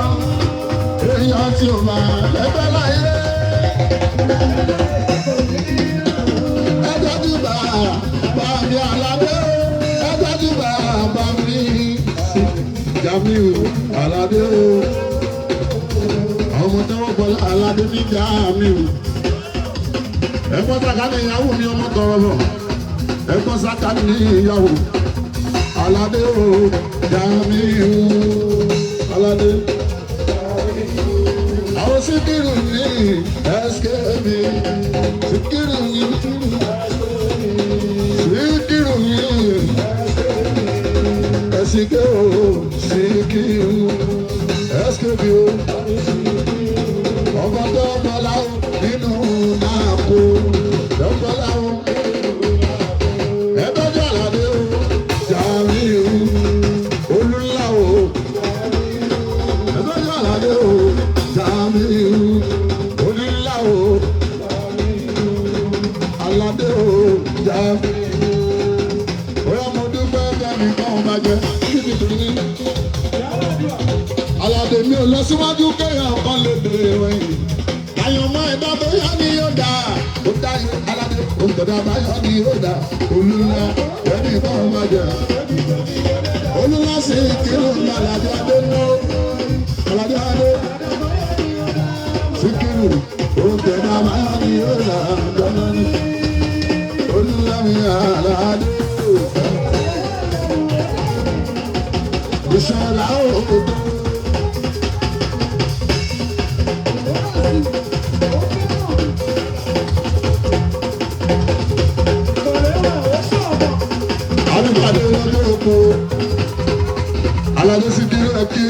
A: Èèyàn tí o bá lẹ́gbẹ́ láyé. Ẹ dájú bá mi Àlàdé o, ẹ dájú bá mi Jamiu Àlàdé o. Ọmọ tẹ́wọ́ bọ́lá Àlàdé ní Jamiu. Ẹ̀gbọ́n Sàká ní ìyàwó mi ọmọ tọrọ bọ̀. Ẹ̀gbọ́n Sàká ní ìyàwó. Àlàdé o, Jamiu Àlàdé. Àwọn Síkírù ní SKB. Síkírù ní ẹ̀sìnkẹ́ o, Síkírù SKB o. Ọmọ tó bọ́lá o nínú náà kó lọ́gbọ́lá o. Ẹgbẹ́jọ́ Àlàdé o, Jamiu olúńlá o. Ẹgbẹ́jọ́ Àlàdé o, Jamiu olúńlá o. Àlàdé o, Jamiu. Bóyá mo dúpẹ́ kẹ́mi kan máa jẹ kíkìkì ní. Àlàdé mi ò lọ síwájú kéèyàn kan lè bèrè wẹ̀yìn. Àyànmọ́ ẹ̀dá bóyá ni yóò dá. Ó dá Àlàdé, òǹtọ̀dá báyọ̀ ni yóò dá. Olúńlá ẹni kan máa jẹ. Olúńlá sì kírun ní Àlàdé Adé ná. Àlàdé Adé Síkírù, òǹtọ̀dá báyọ̀ ni yóò dá. Olúńlá mi Àlàdé. Ìṣọ̀lá òkòtò. Àlùfáàdé lọ́jọ́ òkú. Àlàdé Síkírù ẹ̀kí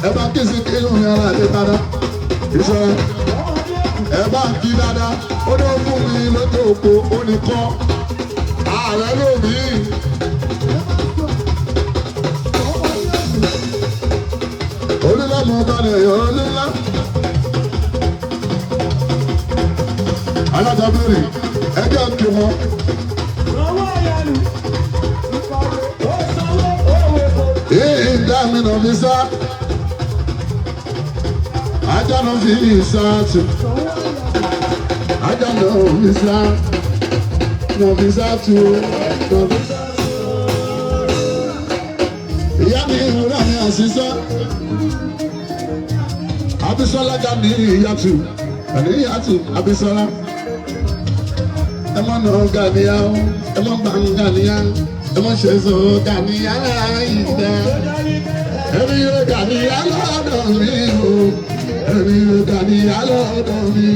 A: ẹ̀bá kí Síkírù ní Àlàdé dáadáa. Ìṣọ̀lá ẹ̀bá kí dáadáa. Ó ní ó fún mi lọ́jọ́ òkú. Ó ní kọ́ ààrẹ lómi. Olúńlá mọ̀ ọ́ta ni èèyàn olúńlá. Alájàbẹ̀rẹ̀ ẹjọ́ kí wọn. Ìdámi nà fi sá. Ajá nà fi sá tù. Ajá nà fi sá. Nà fi sá tù. Nà fi sá tù. Ìyá mi ìwúrà mi àṣìṣe. Abisola ká ní ìyàtù. Àní ìyàtù Abisola. Ẹ mọ̀ nà Gàníyà o. Ẹ mọ̀ gbà Gàníyà. Ẹ mọ̀ ṣe sọ Gàníyà láàyè dá. Ẹ̀mí rẹ̀ Gàníyà lọ́dọ̀ mi o. Ẹ̀mí rẹ̀ Gàníyà lọ́dọ̀ mi.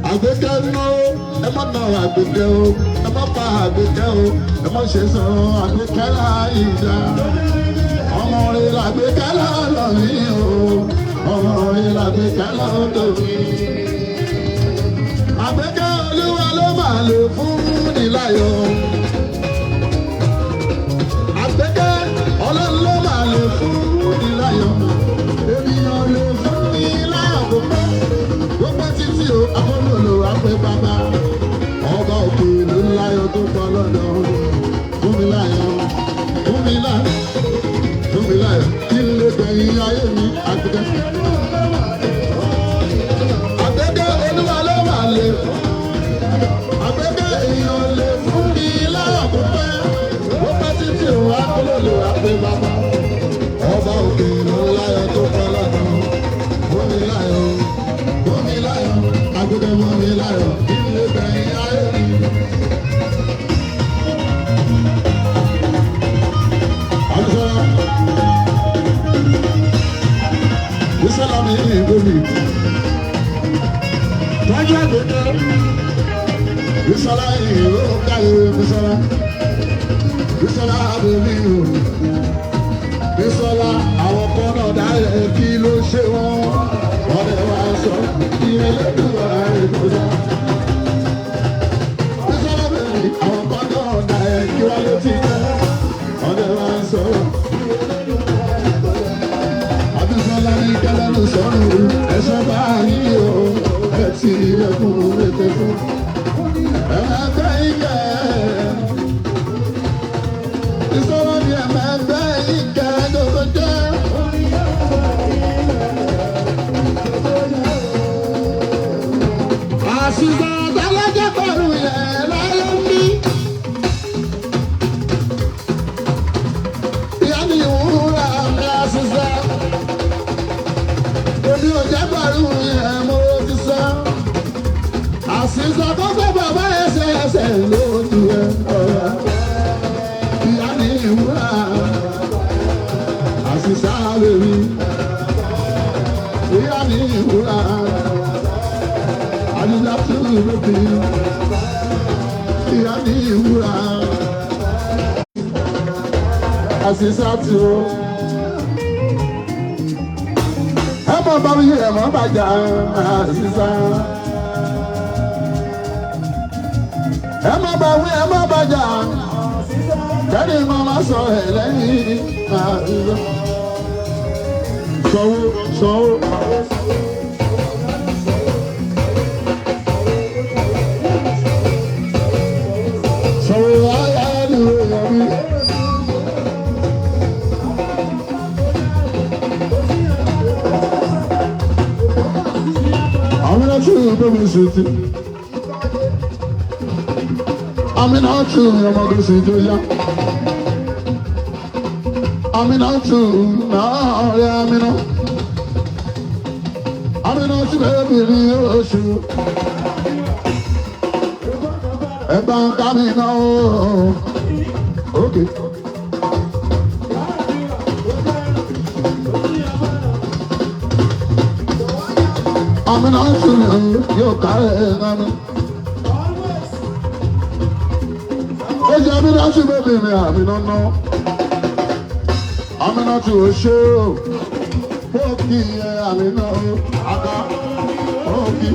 A: Àgbékẹ́ ná o. Ẹ mọ̀ nà Àgbékẹ́ o. Ẹ mọ̀ pa Àgbékẹ́ o. Ẹ mọ̀ ṣe sọ Àgbékẹ́ láàyè dá. ọmọ rẹ̀ làgbé kálá lọ mí o ọmọ rẹ̀ làgbé kálá lọ mí. Àgbékẹ́ Olúwa ló máa lò fún níláyọ̀. Àgbékẹ́ Ọlọ́run ló máa lò fún níláyọ̀. Ènìyàn lè fún níláyọ̀ kó pẹ́ kó pẹ́ títí o àfọlọ́lọ́ àpè bàbá. Ọba òkè ló ń láyọ̀ tó pọ̀ lọ́dọ̀ fún mi láyọ̀ fún mi láyọ̀ fún mi láyọ̀ kí n lè gbẹ̀yìn ayé mi Àgbékẹ́. Àgbékẹ́ Olúwa ló máa lè Àgbékẹ́ èèyàn lè fún mi láyọ̀ kó pẹ́ kó pẹ́ títí o àfọlọ́lọ́ àpè bàbá. Ọba òkè ló ń láyọ̀ tó pọ̀ lọ́dọ̀ fún mi láyọ̀ fún mi láyọ̀ Àgbékẹ́ fún mi láyọ̀ kí n lè gbẹ̀yìn ayé mi. Bisola mi ìgbòmí. Tọ́jú Àgbékẹ́. Bisola ìró káyé Bisola. Bisola àbẹ̀mí o. Bisola àwọn kan náà dálẹ̀ kí ló ṣe wọ́n. Ọ̀rẹ́ wa sọ ìyẹn lẹ́dùnúwà ìgbòdà. Bisola bẹ̀rẹ̀ àwọn kan náà dálẹ̀ kí wọ́n ló ti jẹ́. Ọ̀rẹ́ wa sọ. Bisola ní kẹ́lẹ́ ló sọ̀rọ̀ ẹ̀ṣọ́ bá yí o ẹ̀ tí ilẹ̀kùn ètè fún ẹ̀mẹ́gbẹ́ ìkẹ́. Bisola ní ẹ̀mẹ́gbẹ́ ìkẹ́ gbogbo jẹ́. Àṣìṣe àtàlẹ́jẹ́ pẹ̀lú yẹn láyé ń bí. Ìyá ni ìwúra mi àṣìṣe. Èmi ò jẹ́ pẹ̀lú yẹn mo ti sọ. Àṣìṣe tó gbé bàbá ẹsẹ̀ lójú ẹ̀ ọ̀rọ̀. Ìyá ni ìwúra àṣìṣe àlè mi. Ìyá ni ìwúra àdìjà tó lóbi. Ìyá ni ìwúra àṣìṣe àti o. Ẹ mọ̀ bá mi ẹ̀ mọ̀ bàjá àṣìṣe. Ẹ mọ̀ bá wí ẹ mọ̀ bàjá. Kẹ́ni mo máa sọ ẹ̀ lẹ́yìn àṣìṣe. Sọ̀wọ́ sọ̀wọ́. Sọ̀wọ́ ayé ni ó yẹ mí. I'm not true, baby, city. I'm not true, I'm not going to ya. I'm not true, no, I'm not. I'm not true, baby, you're true. I'm coming now. Okay. I'm not sure you're carrying. I'm not sure, baby, I'm not. I'm not too sure. Okay, I'm not. Okay.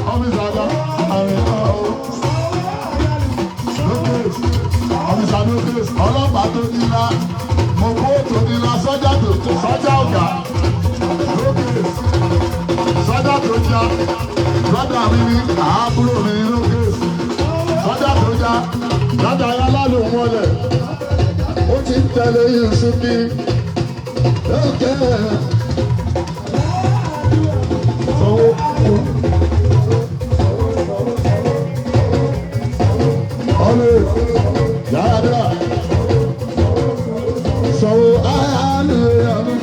A: I'm Zaga. I'm Zaga. Ọlọ́pàá tó nílá, mo kó tó nílá sọ́jà tó sọ́jà ọ̀gá. Sọ́jà tó já, lọ́dà mi ní àbúrò mi lókè. Sọ́jà tó já, lọ́dà yálà ló wọlé. Ó ti ń tẹ̀lé Yusufi lókè. Ọ̀lẹ́ yàrá sọ̀rọ̀ àyànnú yàrá.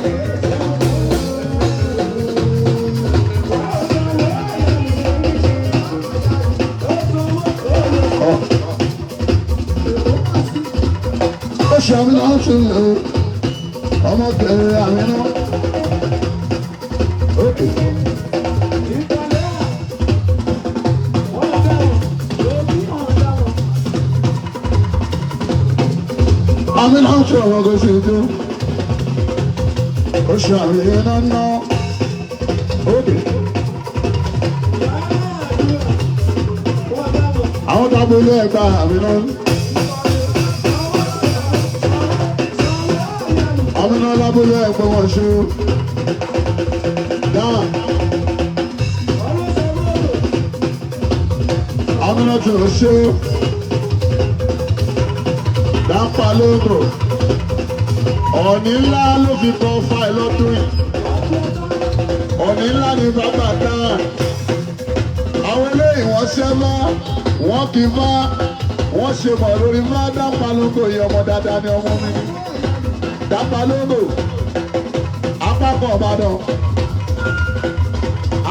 A: Ó ṣe àmì náà tún lò ọmọ bẹ̀rẹ̀ àmì náà. Àmì náà tún ọmọ gòsì tó. oṣù àríyé náà ná òde. àwọn tábìlì ilé ẹgbà àmì náà. àmì náà lábúlé ẹgbẹ́ wọn ṣe dáa. àmì náà tí ò ṣe dáńpá lóògùn. ọ̀nì ńlá ló fi kọ́ fáì lọ́dún yìí. ọ̀nì ńlá ni bàbá dáa. àwọn eléyìí wọ́n ṣẹ́ mọ́ wọ́n kì í bá wọ́n ṣe mọ̀ lórí má dáńpá lóògùn yìí ọmọ dáadáa ni ọmọ mi ni. dáńpá lóògùn apákọ̀ Ìbàdàn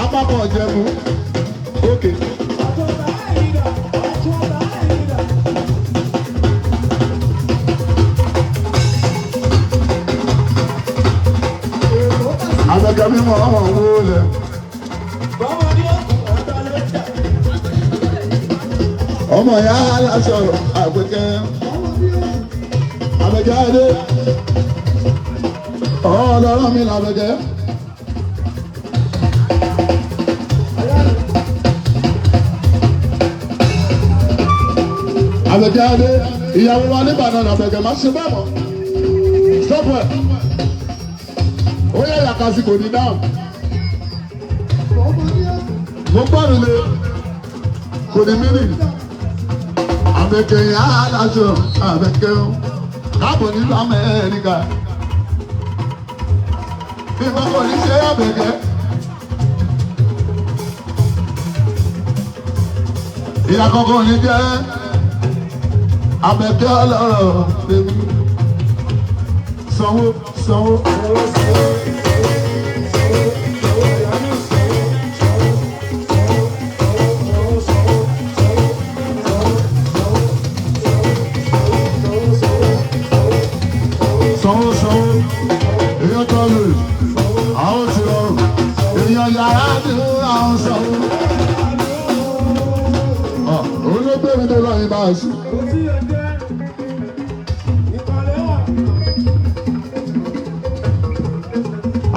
A: apákọ̀ Ìjẹ̀bú òkè. Abẹ́kẹ́ mímọ́ ọmọ owó lẹ̀. ọmọ ìyá aláṣọ Àgbẹ̀kẹ́ Àbẹ̀kẹ́ adé ọlọ́rọ̀ mi làbẹ̀kẹ́. Àbẹ̀kẹ́ adé ìyàwó wa nígbàdàn Àbẹ̀kẹ́ má ṣe bẹ́ẹ̀ mọ́ stop it. ó yẹ yàkàsí kò ní dáhùn. mo gbọ́dọ̀ lé kò ní mírì. Àbẹ̀kẹ́ yà á láṣọ Àbẹ̀kẹ́ káàbọ̀ nílùú Amẹ́ríkà. bí mo kò ní ṣe Àbẹ̀kẹ́. ìyá kọ̀ọ̀kan ní jẹ́ Àbẹ̀kẹ́ ọlọ́rọ̀ bèbí. sanwó sanwó. èèyàn tọ́lù àwọn ti rọrùn èèyàn yàrá ní àwọn sanwó. olóògbé mi tó lọ́yìn bá a sí.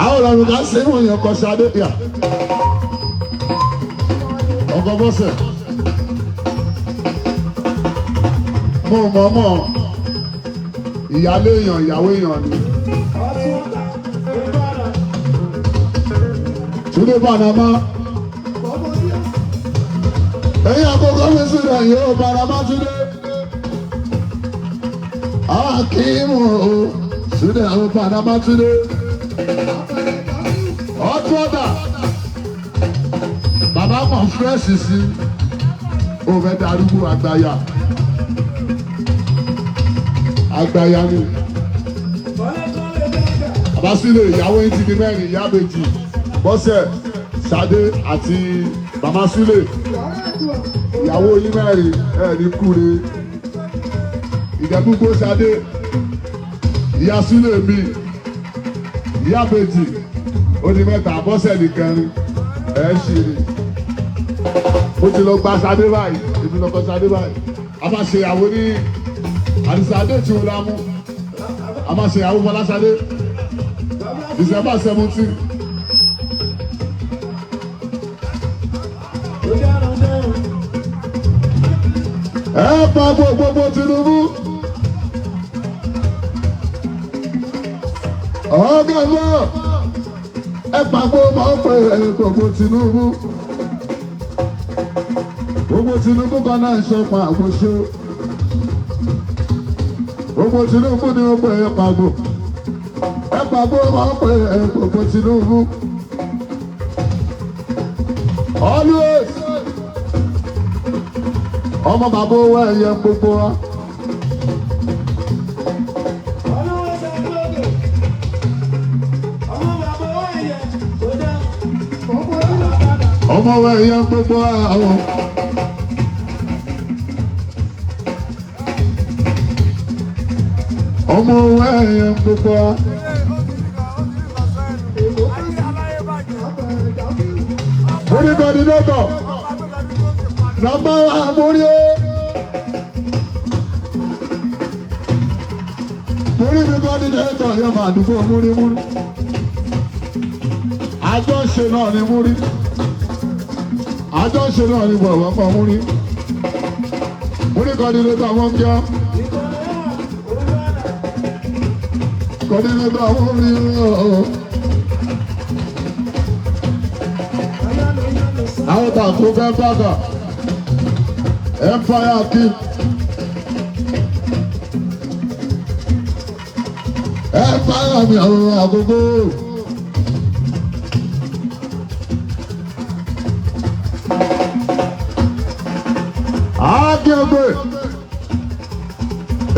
A: àwọn ọ̀rọ̀ ká ṣe ìwọ̀n yẹn kọ́ ṣadé bíà ọkọ̀ bọ́sẹ̀ mo mọ̀ mọ̀ ìyálé èèyàn ìyàwó èèyàn ni. Túndé Panama ẹ̀yìn àkókò mi sílẹ̀ yóò Panama Túndé Akíìmù o Túndé àwọn Panama Túndé ọtún ọ̀dà bàbá kan fúrẹ́ṣì sí òfẹ́ darúgbó àgbáyà àgbáyà ni bàbá sílẹ̀ ìyàwó yín ti di mẹ́rin ìyá méjì Bọ́sẹ̀ Ṣadé àti bàbá sílẹ̀ ìyàwó yín mẹ́rin ní kúre ìjẹ́búgbó Ṣadé ìyá sílẹ̀ mi ìyá méjì ó di mẹ́ta Bọ́sẹ̀ nìkẹrin ṣì ni mo ti lọ gba Ṣadé báyìí èmi lọ gba Ṣadé báyìí a máa ṣe ìyàwó ní àdìsádé tí o lámú a máa ṣe ìyàwó Fọláṣadé December 17. ẹ pa gbogbo Tinubu ọgá náà ẹ pa gbogbo Tinubu gbogbo Tinubu kan náà ń ṣọpa àgbóṣe gbogbo Tinubu ni ó pè é pàgbò ẹ pàgbò máa pè é gbogbo Tinubu always ọmọ bàbá owó ẹ̀yẹ gbogbo wa. ọmọ owó ẹ̀yẹ gbogbo wa àwọn. ọmọ owó ẹ̀yẹ gbogbo wa. onígbàdì lọ́tọ̀ nàmbá àmúrí ó. múrí mi bá ní lẹ́tọ̀ yẹn máa dùgbò múrí múrí. àjọṣe náà ni múrí àjọṣe náà ni bọ̀wọ̀ kan múrí kan nílé tó àwọn kíá kan nílé tó àwọn rí àwọn tàkó fẹ́ bàgà Empire King Empire mi àwọn àgógó. Akíọ̀gbé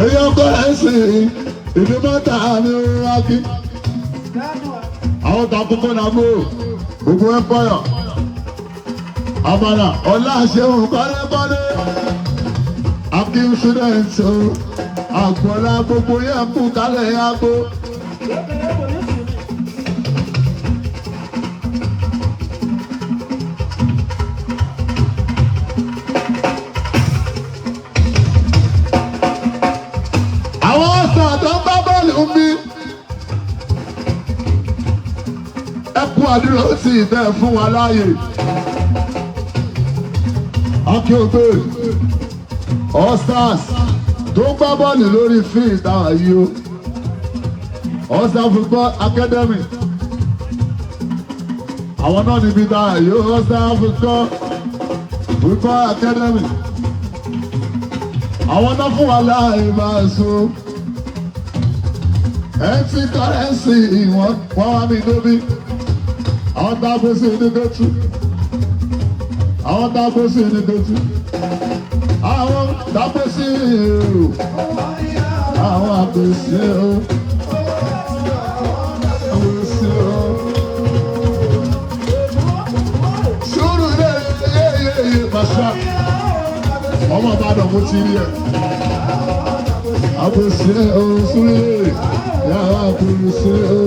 A: èyí ọkọ ẹ̀ sì ìdí mọ́ta ní Akí. Àwọn takùnkùn náà mú gbogbo Empire. Àmàlà ọ̀la ṣeun kọ́lẹ́kọ́lẹ́. Akí student o àgbọ̀lá gbogbo yẹn kú kálẹ̀ yàgò. Àdúrà sí ìtẹ́ fún wa láàyè. Akíọ̀gbé All Stars tó ń gbá bọ́ọ̀lù lórí field táwọn yìí o. All Stars Football Academy. Àwọn náà níbi táwọn yìí o. All Stars Football Academy. Àwọn náà fún wa láàyè máa so. MC Currency wọ́n wá mi lóbi. Àwọn dábò sí ní gẹ́tù. Àwọn dábò sí ní gẹ́tù. Àwọn dábò sí èrò. Àwọn àgbèsè o. Àgbèsè o. Sùúrù lè yé màṣá. Ọmọ Ìbàdàn mo ti rí ẹ. Àgbèsè o sùúrù lè yà àgbèsè o.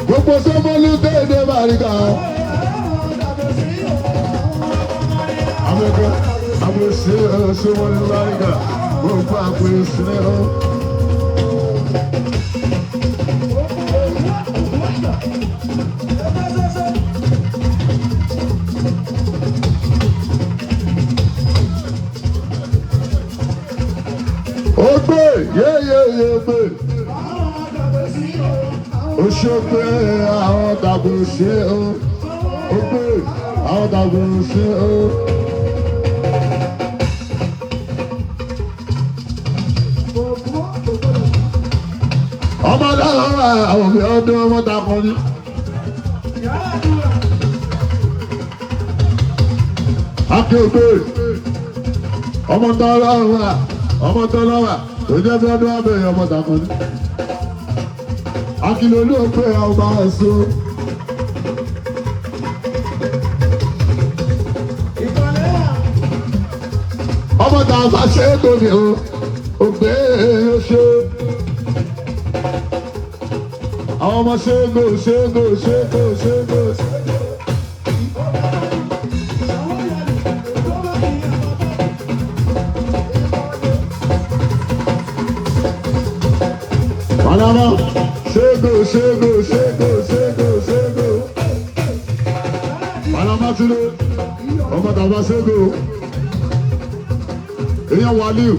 A: Gbogbo sọ́mọ́lú déédé bàríkà. Amẹ́kọ́ àgbèsè sọ́mọ́lú bàríkà. Gbogbo àgbèsè o. Ó gbé yéyéyé gbé. Ó ṣe pé àwọn dàgbò ṣe o. Ó pé àwọn dàgbò ṣe o. Ọmọ dáhùn àwọn òbí ọdún ọmọ dàkọ ni. Akíọ̀gbé ọmọ tọ́lọ́wà tó jẹ́ bí ọdún abẹ́yẹ ọmọ dàkọ ni. Akílolú pé ọba ẹ̀sọ́. Ọmọ tàbá ṣe é tóbi o, ògbé ṣe. Àwọn ọmọ ṣe é gò ṣe é gò ṣe é gò ṣe é gò ṣe é gò. Panama. Ṣégo. Panama Túndé, ọmọ tàbá ṣégo. Èèyàn Wàlíù,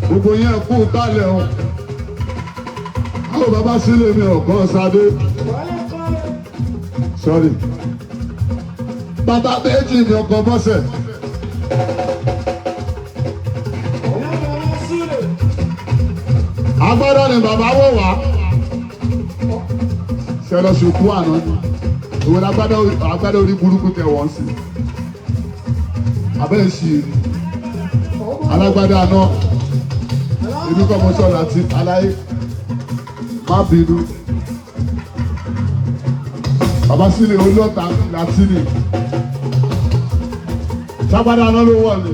A: gbogbo yẹn kú kálẹ̀ o. Àwọn bàbá sílé mi ọ̀kan Sadé. Sorry. Bàbá méjì mi ọkọ̀ Bọ́sẹ̀. Agbára ni bàbá wò wá. Ṣẹlẹ̀ ṣùkú àná ni. Òwe agbádá orí burúkú tẹ̀ wọ́n sí. Abẹ́rẹ́ ṣì alágbádá àná. Ibi kọ́ mo sọ láti aláyé. Má bínú. Bàbá sílẹ̀ olóòtà Látìnì. Ṣágbádá àná ló wọ̀ ni.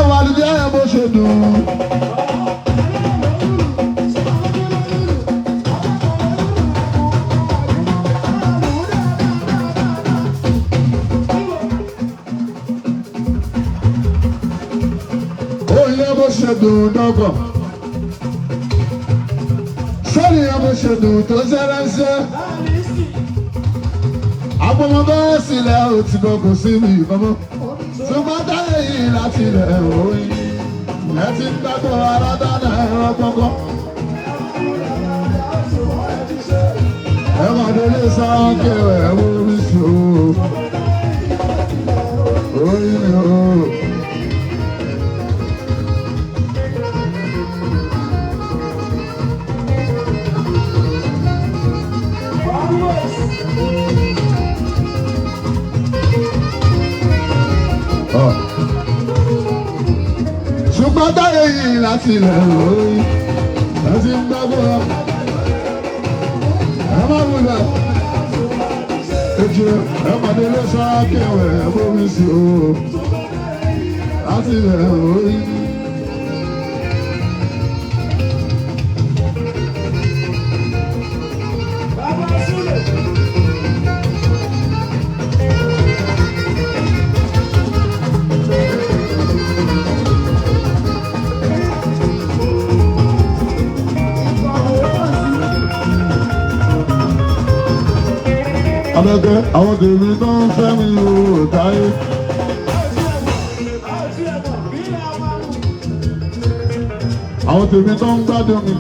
A: Wà lójú ẹ̀yẹ bó ṣe dùn. dùn dọ́gọ̀. Sọ́ni ẹ bó ṣe dùn tó ṣẹlẹ́ṣẹ́. Àpọ̀mọ́ bẹ́ẹ̀ sílẹ̀ ó ti gbọ́kọ̀ sí mi ìbámọ́. Ṣùgbọ́n táyé yìí láti ilẹ̀ òyìn. Ẹ ti ń gbàgbọ́ aládàáná ẹ̀rọ gbọ́ngàn. Ẹ máa délé sáńkì ẹ̀ wọ́n mi sí o. Oyin ni o. Ṣùgbọ́n táyé yìí láti ilẹ̀ òyìn. Ẹ ti ń gbàgbọ́. Ẹ má wulẹ̀. Ejò ẹ máa délé sáńkì ẹ̀ wọ́n mi sí o. Láti ilẹ̀ òyìn. Abẹ́kẹ́ àwọn tèmi tó ń fẹ́ mi ò táyé. Àwọn tèmi tó ń gbádùn mi.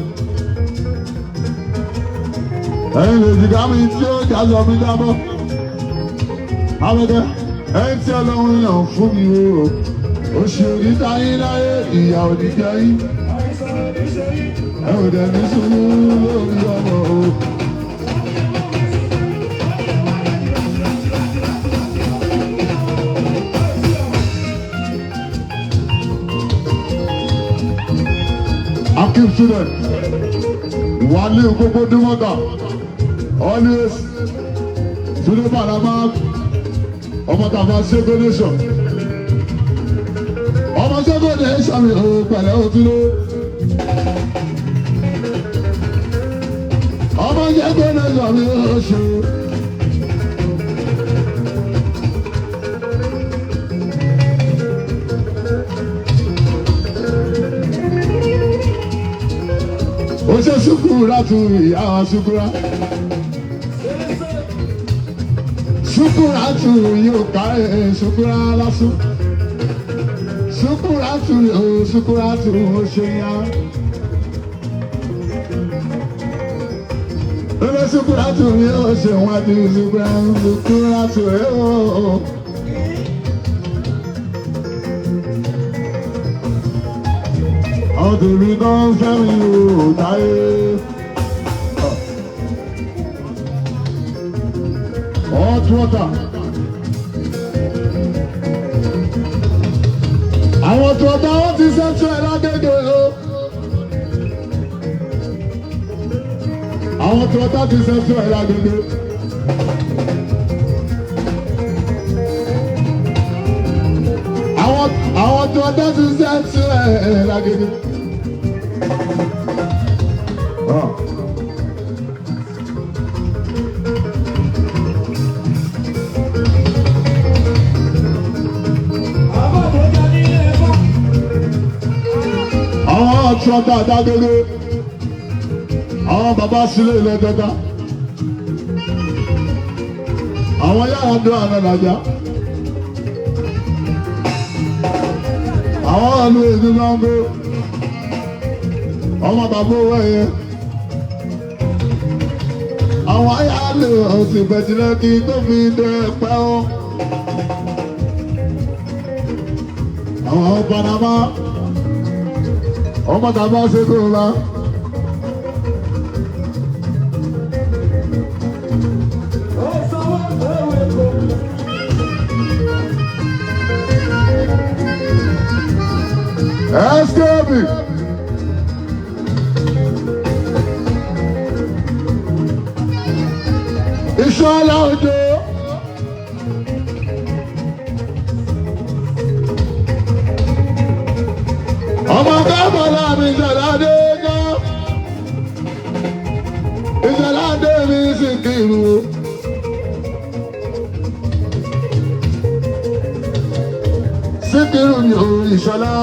A: Ẹ̀yin lè jìgá mi tí ó jásọ mi dábọ̀. Abẹ́kẹ́ ẹ̀yin tí Ọlọ́run yàn fún mi o. Oṣù oníta yín láyé ìyà òní jẹ yín. Ẹ ò dẹ̀ ní sùúrù lórí ọmọ o. Akim student, Wale Ukoko Dumoga, always Sudo Panama, Omotava Sego Nation. Omo Sego Nation, Pele Otulo. Omo Sego Nation, ó ṣe Ṣúkúrà tu ìyá wa Ṣúkúrà. Ṣúkúrà tu yóò kárẹ̀ Ṣúkúrà lásán. Ṣúkúrà tu Ṣúkúrà tu ó ṣe yá. Lọ́lọ́ Ṣúkúrà tu yóò ṣe wọ́n di Ṣúkúrà tu yóò. Àwọn tèmi kan fẹ́ mi ò táyé. Hot water. Àwọn tó ọba wọn ti ṣẹ́tù ẹ̀ lágbègbè o. Àwọn tó ọba ti ṣẹ́tù ẹ̀ lágbègbè. Àwọn tó ọba ti ṣẹ́tù ẹ̀ lágbègbè. Àwọn ọ̀túnọ̀tà dágbére, àwọn bàbá sílé ilẹ̀ dọ́gba, àwọn yàrá dún ànàdàjà, àwọn ọ̀lú èdè lọ́ngó, ọmọ bàbá owó ẹ̀yẹ, àwọn ayáàlè òsì bẹ̀tìlẹ̀ kí tó fi dé pẹ́ ọ́, àwọn Panama. Ọmọ tàbá ṣe kó o bá. Escape. Ìṣọ́lá òjò. Ọmọ kábọ̀lá mi Ìṣọ̀ládé ká. Ìṣọ̀ládé mi Síkírù. Síkírù ni Ìṣọ̀lá.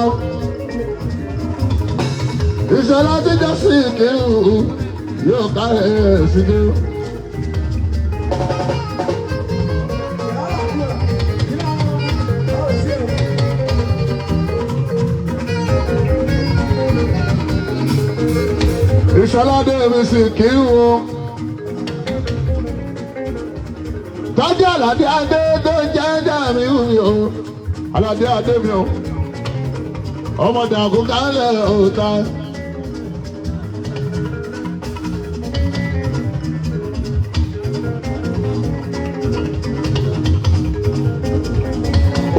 A: Ìṣọ̀lá ti jẹ́ sí ìkírù yóò kárẹ̀ sídó. Ìṣọ̀lá dé mi sí ìkírù o. Tọ́jú Àlàdé Adé tó jẹ́ dàmí mi o. Àlàdé Adé mi o. Ọmọdé àkókò alẹ́ òòtá.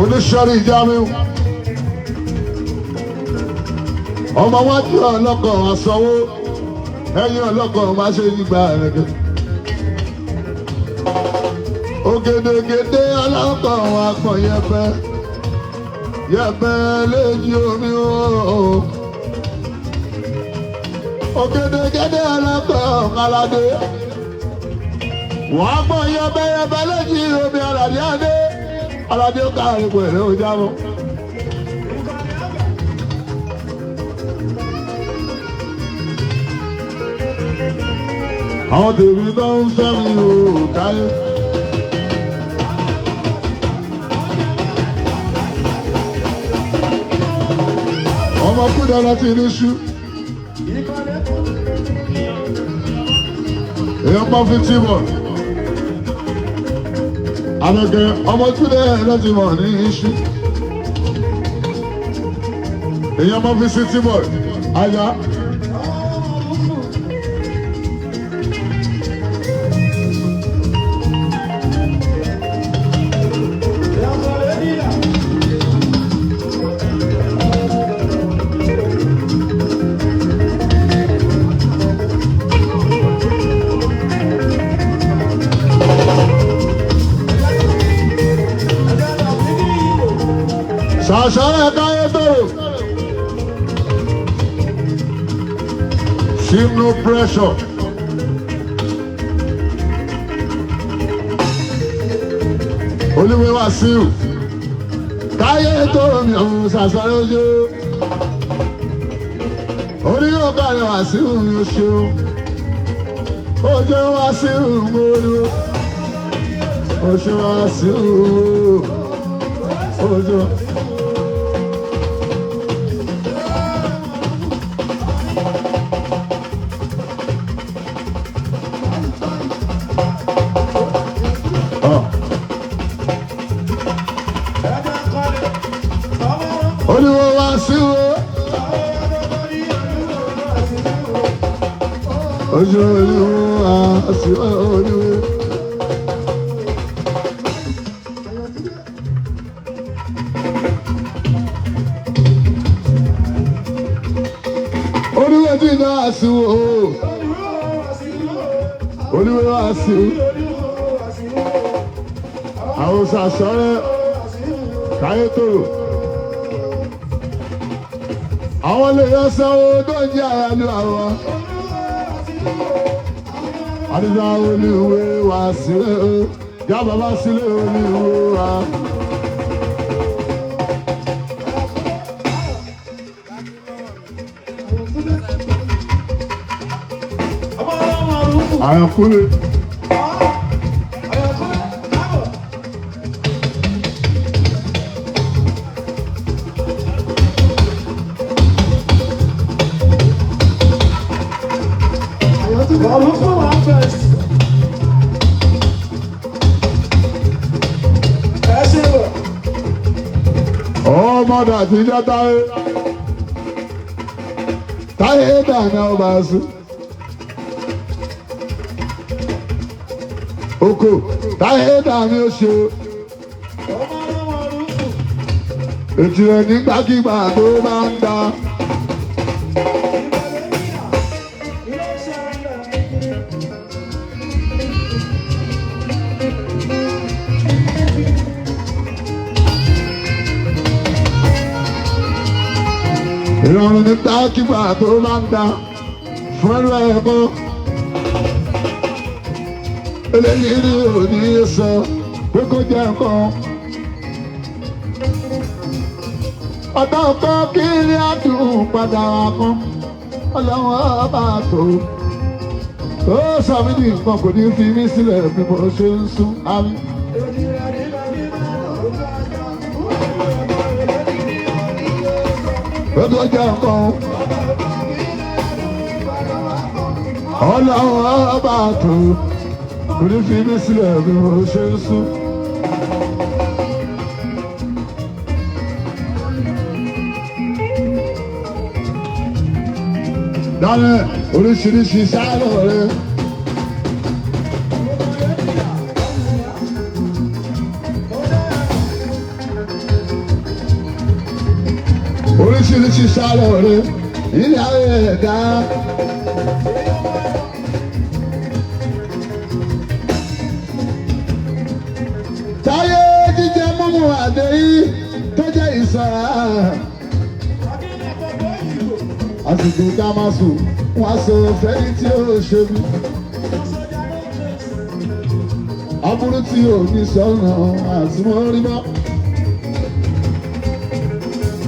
A: Oníṣẹ́rí Jamiu. Ọmọ wájú ọlọ́kọ̀ àsanwó. Ẹ̀yìn ọlọ́kọ̀ máa ṣe nígbà ẹ̀rẹ̀gẹ̀. Ògèdègèdè ọlọ́kọ̀ àpọ̀ yẹpẹ. Yẹpẹ léjì omi ooo. Ògèdègèdè ọlọ́kọ̀ Àlàdé. Wọ́n gbọ́ yẹpẹ yẹpẹ léjì omi Àlàdé Adé. Àlàdé ó káàrí pẹ̀lú ìjábọ̀. Àwọn tèmi tó ń fẹ́ mi ò káyé. Ọmọ kúdà láti inú ṣú. Èèyàn pọ̀ fi tí mọ̀. Àlọ́gẹ̀ ọmọ túlẹ̀ láti mọ̀ ní iṣu. Èèyàn pọ̀ fi sí tí mọ̀. Àyà. Ṣàṣàrẹ́ káyé bẹ̀rẹ̀. Feel no pressure. Olúwe Wàsíù. Káyé tó mi òun ṣàṣàrẹ́ ojú. Oníyóò káyé Wàsíù mi ò ṣe o. Ojú Wàsíù mo lò. Ojú Wàsíù. Ojú. Olúwa Wàsíù ojú Olúwa Wàsíù Olúwa. Olúwa ti náà Wàsíù Olúwa Wàsíù àwọn Ṣàṣàrẹ́ káyé tòrò. Àwọn lè yọ sanwó tó ń jẹ́ àyàlú àwọn. Àdìsá Olúwe Wàsíù já bàbá sílé Olúwe wa. Àyànkúlẹ̀. Ọmọdé àtijọ́ táyé dàní ọba sí. Oko táyé dàní oṣù. Ètò ẹ̀ nígbàkigbà tó bá ń da. Ìrọ̀rùn ní tákìgbà tó máa ń da fún ẹrú ẹ̀kọ́. Eléyìí ni òní sọ pé kó jẹ́ nǹkan. Ọ̀dọ́ kan kí ni àdùn padà wá kan. ọlọ́run ọba tó ó sọ mí ní nǹkan kò ní fi mí sílẹ̀ bí mo ṣe ń sún àmì. Lọ́dún ọjọ́ nǹkan ọlọ́run ọba tó kò ní fi mí sílẹ̀ bí mo ṣe ń sún. Dáná oríṣiríṣi sáré rẹ̀. Oríṣiríṣi sáré rẹ̀ ilé ayé ẹ̀dá. Táyé jíjẹ mímú àdéhí tó jẹ́ ìsọ̀rà. Àsìkò ká máa sùn, wọ́n á sọ fẹ́rí tí ó ṣe mí. Aburú tí ò ní sọ̀nà àti wọ́n rí mọ́.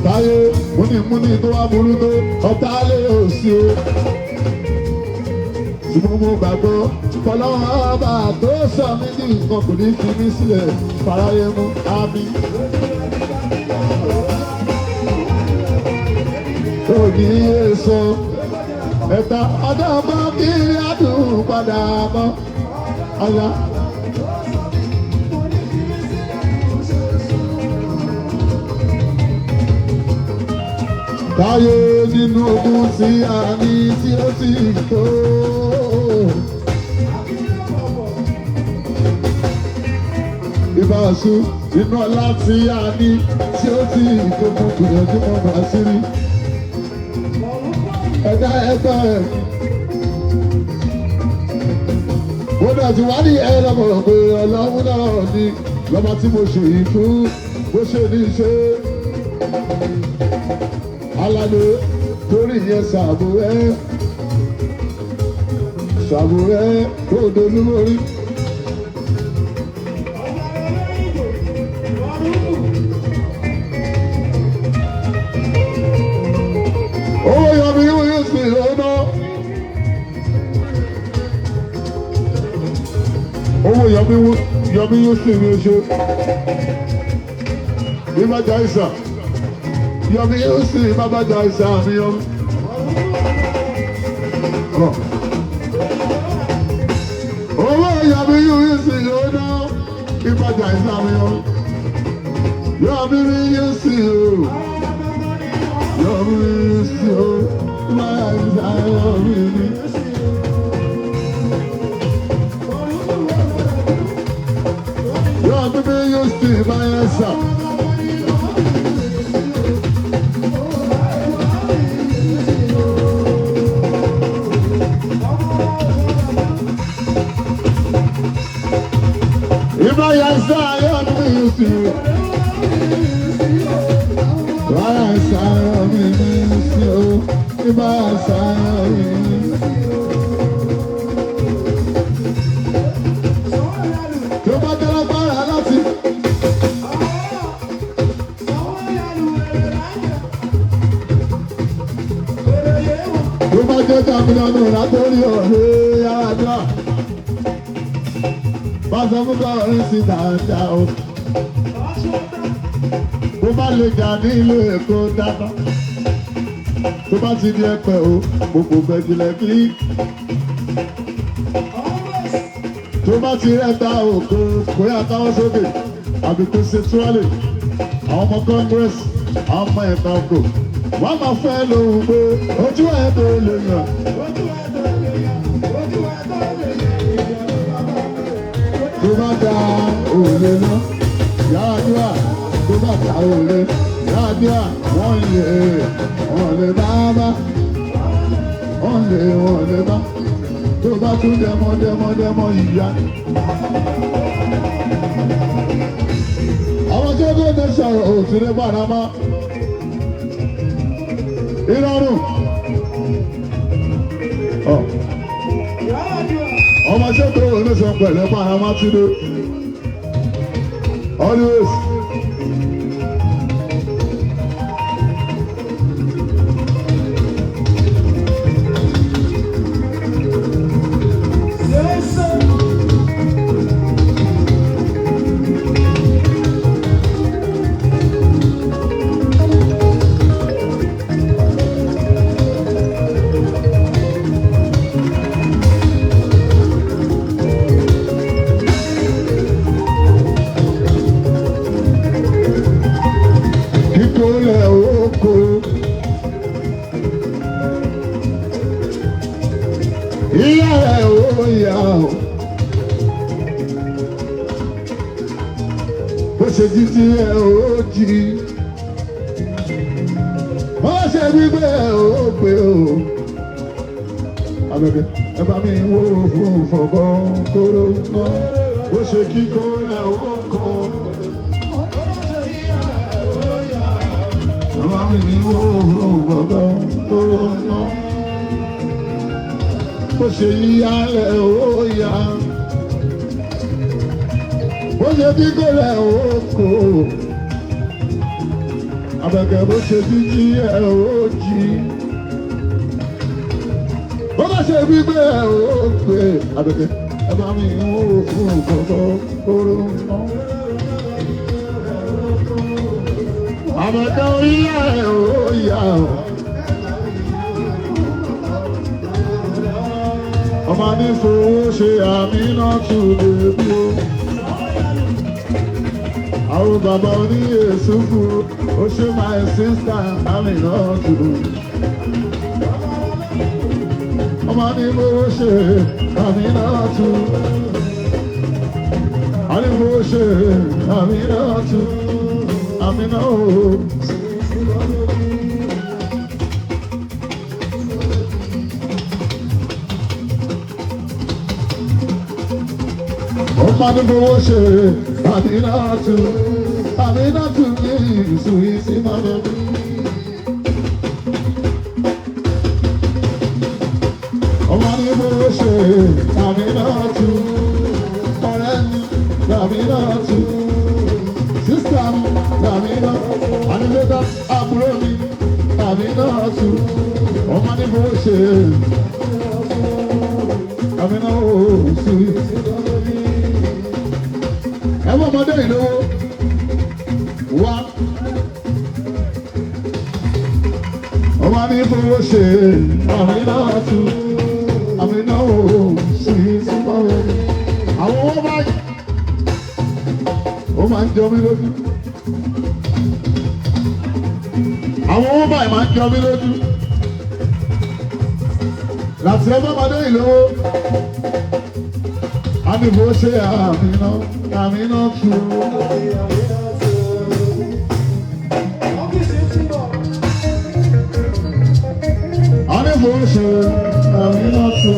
A: Táyé múnimúni tó wá burú tó ọ̀tá lé òsì o. Ṣùgbọ́n mo gbàgbọ́ fọlọ́wọ́n ọba tó sọ mí ní nǹkan kò ní fi mí sílẹ̀ fàráyé mú àmì. Òní èso ẹ̀ta ọdún ọmọ kiri adùn padà mọ́ ọ̀la. Táyé nínú ogun tí a ní tí ó ti tó. Ìbáṣu inú ọlá tí a ní tí ó ti tó fún gbìyànjú mọ́ bá sí rí. Ẹ̀dá ẹgbẹ́ ẹ̀. Mo dẹ̀ ti wá ní ẹlọ́mọ̀ pé ọlọ́run náà ni lọ́mọ tí mo ṣe yìí fún bó ṣe ní ṣe. Aládé torí yẹn ṣàbò ẹ́ tó dolú lórí. Owó yọmi yóò sì lọ́nà. Owó yọmi yóò sì ní oṣù. Bí má jà ìsà. Yọmi yóò sì bàbá jà ìsà mi yọmi. Owó yọmi yóò sì lọ́nà. Bí má jà ìsà mi yọmi. Yọmi yóò sì lọ́nà. Yọmi yóò sì lọ́nà. Máa ń sá yọmi mi. Yọmi yóò sì máa ń sá. Ibayasa yọmi yóò sì. Ibayasa yọmi yóò sì. Ibayasa yọmi yóò sì. Tó bá dára bára láti. Tó bá jẹ́ jàmínánù látòrí ọ̀rẹ́ yàrá dúrà. Bàtà mú bá orin sí dáadáa o. Bó bá lè jà ní ilé ẹ̀kọ́ dáná. Tó bá ti di ẹ̀pẹ̀ o, gbogbo gbẹ̀gìlẹ̀ kí. Tó bá ti rẹ́ta òkú kó yá káwọ́ sókè àbí kó ṣe túwálè. Àwọn ọmọ Congress, àwọn ọmọ ẹ̀ka ọkọ̀. Wọ́n máa fẹ́ lóhùn pé ojú ẹ̀ tó lè yàn. Tó bá da òòlè náà, yáàdúrà tó bá da òòlè, yáàdúrà wọ́n lè bá bá, wọ́n lè bá. Tó bá tún dẹ́mọ́ ìyá. Àwọn tó dé ní sọ̀rọ̀ òtún ní Panama. Ìrọ̀rùn. Ọmọ ṣé tó wọlé sọ pẹ̀lẹ́ Panama ti dé. Always. ṣe títí ẹ ò jí bó ṣe gbígbé ẹ ò gbé o abẹ́bẹ́ ẹ bá mi wó fún fọ̀gọ́ kóró náà bó ṣe kíkó ẹ ò kọ́ ẹ bá mi wó fún fọ̀gọ́ kóró náà bó ṣe yíyá ẹ ò yá bó ṣe kíkó ẹ ò kó abẹ́kẹ́ bó ṣe jíjí ẹ ò jí bó bá ṣe gbígbé ẹ ò gbé abẹ́kẹ́ ẹ bá mi wó fún ọ̀gọ́ kóró náà. Abẹ́kẹ́ oríyá ẹ ò yá o. Ọmọ ní fowó ṣe àmì náà tún bèbí o. Àwọn bàbá oní èso fún ó ṣe my sister àmì náà tún. Ọmọ ní fowó ṣe àmì náà tún. Àní fowó ṣe àmì náà tún. Àmì náà o. Ọmọ ní fowó ṣe Aminatu, Aminatu ní ìsúwìsí máa lọ bí. Ọmọ ní fowó ṣe Aminatu, ọ̀rẹ́ mi Aminatu, sísá mi Aminatu, ànílédá àbúrò mi Aminatu, ọmọ ní fowó ṣe Aminatu ìsúwìsí. Ẹ̀wọ̀n ọmọdé ìlówó wá. Ọmọ ní fowó ṣe àmì náà tú àmì náà ò sí súnmọ́ rẹ̀. Àwọn owó báyìí ó máa ń jọ mí lójú. Àwọn owó báyìí máa ń jọ mí lójú. Láti ẹgbẹ́ ọmọdé ìlówó. Àmì fowó ṣe àmì náà. Aminatu. Ani boshe Aminatu.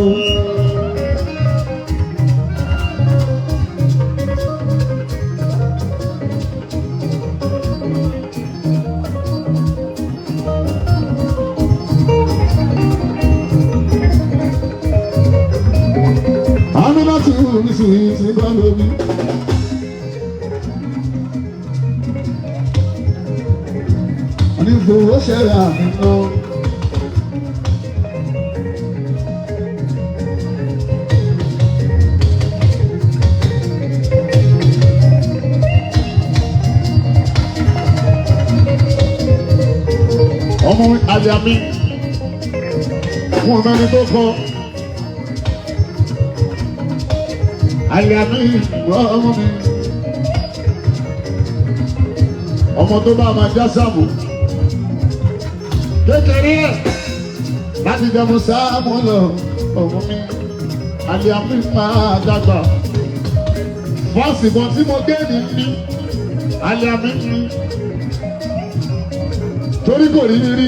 A: Aminatu mi sweet baby. Fowó ṣe àmì náà. Ọmọ Àlìàmí fún ọmọ ẹni tó kọ. Àlìàmí ọmọ mi. Ọmọ tó bá máa já sáàmù. Kékeré láti jẹun sáàmù lọ ọmọ mi Àlìàmí máa dàgbà fọ́ọ̀sì bọ́n tí mo gé ní ní Àlìàmí ní torí kò rí rí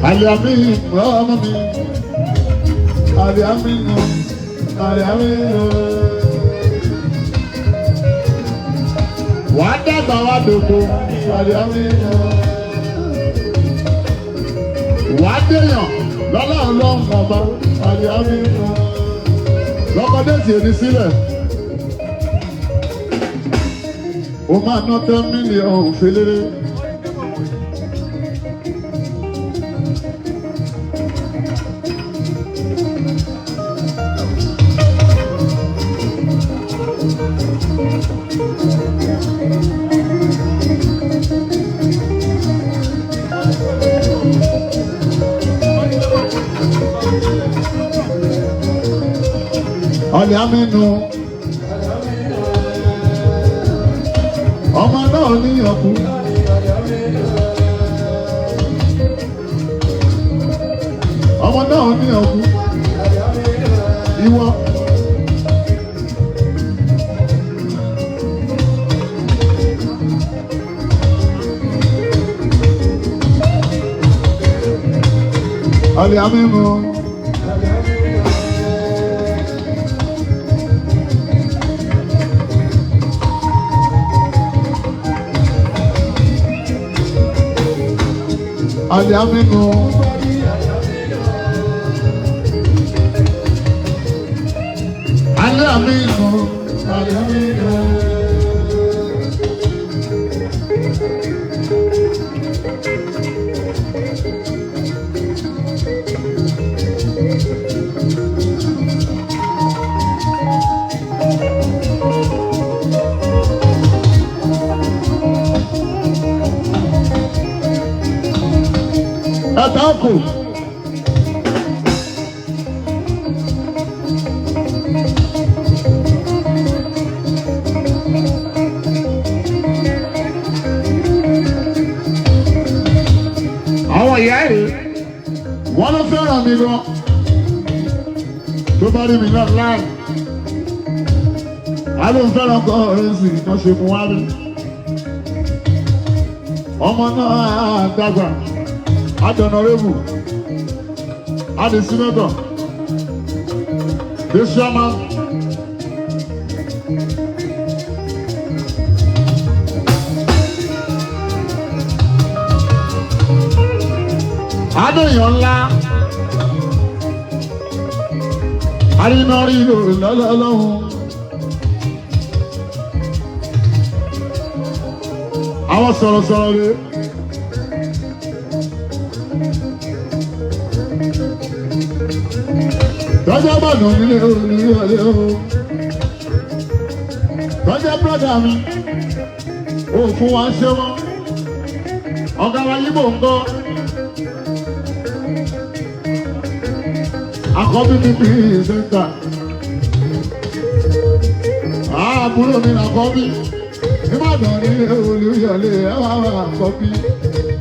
A: Àlìàmí ọmọ mi Àlìàmí náà. Wàá dàgbà wá dòkó wàá dèèyàn lọ́lọ́run lọ́hùn ọba lọ́kọ́dé tí èdè sílẹ̀ ó máa ná 10 mílíọ̀nù fèléré. Àlìàmí nù ọmọ náà ní ọkù. ọmọ náà ní ọkùn ìwọ. Olha mesmo. Olha mesmo. Olha mesmo. Olha mesmo. Ataco. Àwọn ìyá ẹ̀ wọ́n ló fẹ́ràn mi gan tó bá rí mi náà láì aló ń fẹ́ràn gan ọ̀rẹ́ sì kan ṣe fún wa rí ọmọ náà dàgbà adọ̀nàrẹ́bù adìsínẹ́tọ̀ dẹ́síọ́mà adéyàn ńlá arínàrí lọ́lọ́lọ́hún àwọn sọ̀rọ̀sọ̀rọ̀ rẹ̀. Tọ́jà bọ̀dọ̀ nílé olùyọ̀lẹ́ o. Tọ́jà brọ́dà mi, ó fún wa ṣé wọ́n. Ọ̀gá wa yíbò ń gbọ́. Àkọ́bí mi bí ìṣẹ́ńtà. Àbúrò mi làkọ́bí. Ìbàdàn nílé olùyọ̀lẹ́ ẹ wá wá àkọ́bí.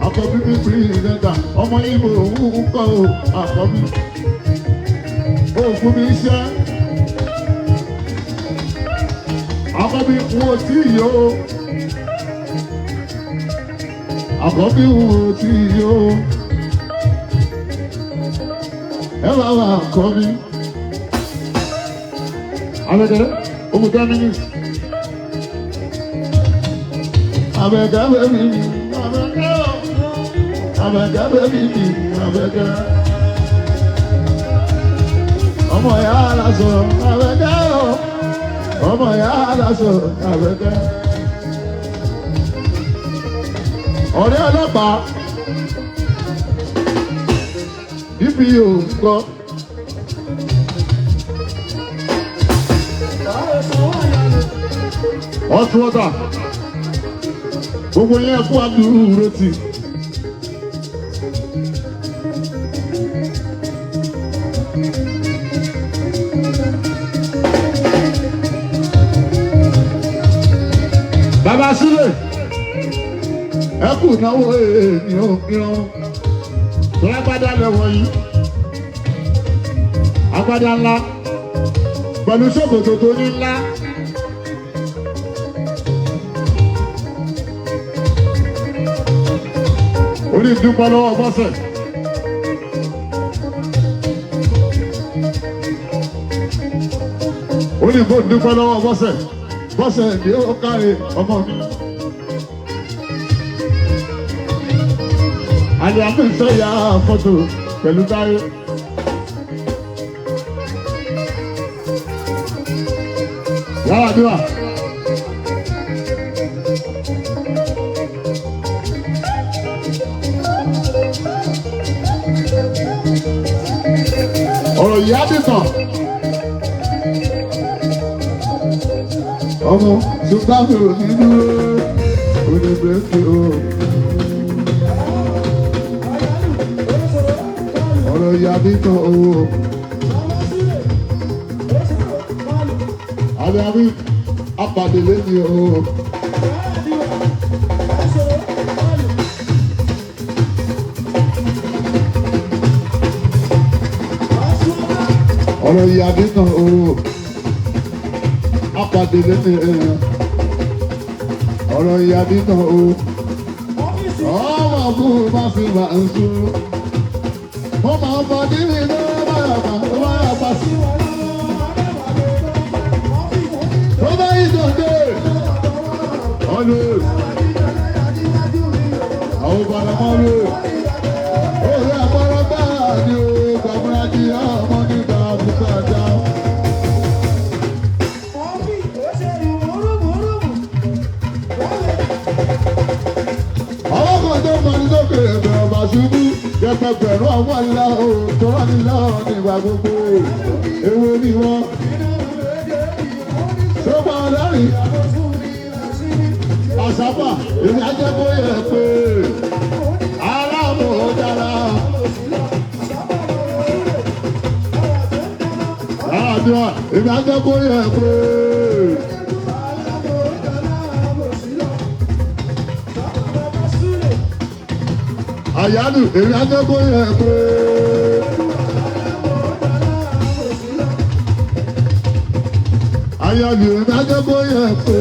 A: Àkọ́bí mi bí ìṣẹ́ńtà. Ọmọ yíbò ń kọ́ o àkọ́bí. Ó fún mi iṣẹ́ àkọ́bí wo tí yó àkọ́bí wo tí yó ẹ wá wá àkọ́bí abẹ́gẹ́rẹ́ omi 10 minutes abẹ́gẹ́ bẹ́bí mi abẹ́gẹ́ bẹ́bí mi abẹ́gẹ́. Ọmọ ya aláṣọ Àbẹ̀kẹ́ o, ọmọ ya aláṣọ Àbẹ̀kẹ́. Ọ̀rẹ́ ọlọ́pàá ibi yóò kọ́. Ọtún ọ̀tà gbogbo yẹn kú àdúrú retí. Bàbá Sílẹ̀ ẹ kù náwó èèyàn ìran tó lágbádá lẹ́wọ̀n yìí agbádá ńlá pẹ̀lú ṣòkòtò tó ní ńlá orí ìdúpọ̀ lọ́wọ́ bọ́sẹ̀ orí ìdúpọ̀ lọ́wọ́ bọ́sẹ̀. Bọ́sẹ̀ ní ó káre ọmọ mi. Àlẹ́ àmì ìfẹ́ ya fọ́tò pẹ̀lú táyé. Yàrá àdúrà. Ọ̀rọ̀ ìyá dìtàn. Ọmọ ṣùgbọ́n mi ò ní dúró, ò ní bẹ́ẹ̀kì o. Ọ̀rọ̀ ìyá dìtàn o. Àbí apàdé lẹ́yìn o. ọ̀rọ̀ ìyá nínú o apàdé lẹ́nu ọ̀rọ̀ ìyá nínú o ọmọ kú má fi máa ń sùn mo máa ń fọ níbi tó báyà pa sí tó bá yí dòde ọ̀nà àwọn balamọ́lù òwe àpárá bá ní o gbàgbọ́n àti ọmọ nígbà àbúkà já. àwọn kan tó mọ ní lókè ẹ̀bẹ̀ ọba ṣubú yẹpẹpẹ̀rún àwọn ìlà oòrùn tó wà nílò nígbà gbogbo ewé ni wọ́n. tó máa lẹ́rìn àṣàpà èmi ajẹ́kọ̀ọ́ yẹ pé aláàmú dára. àdúrà èmi ajẹ́kọ̀ọ́ yẹ pé. àyálù èmi ajẹ́kọ̀ọ́ yẹ pé. àyálù èmi ajẹ́kọ̀ọ́ yẹ pé.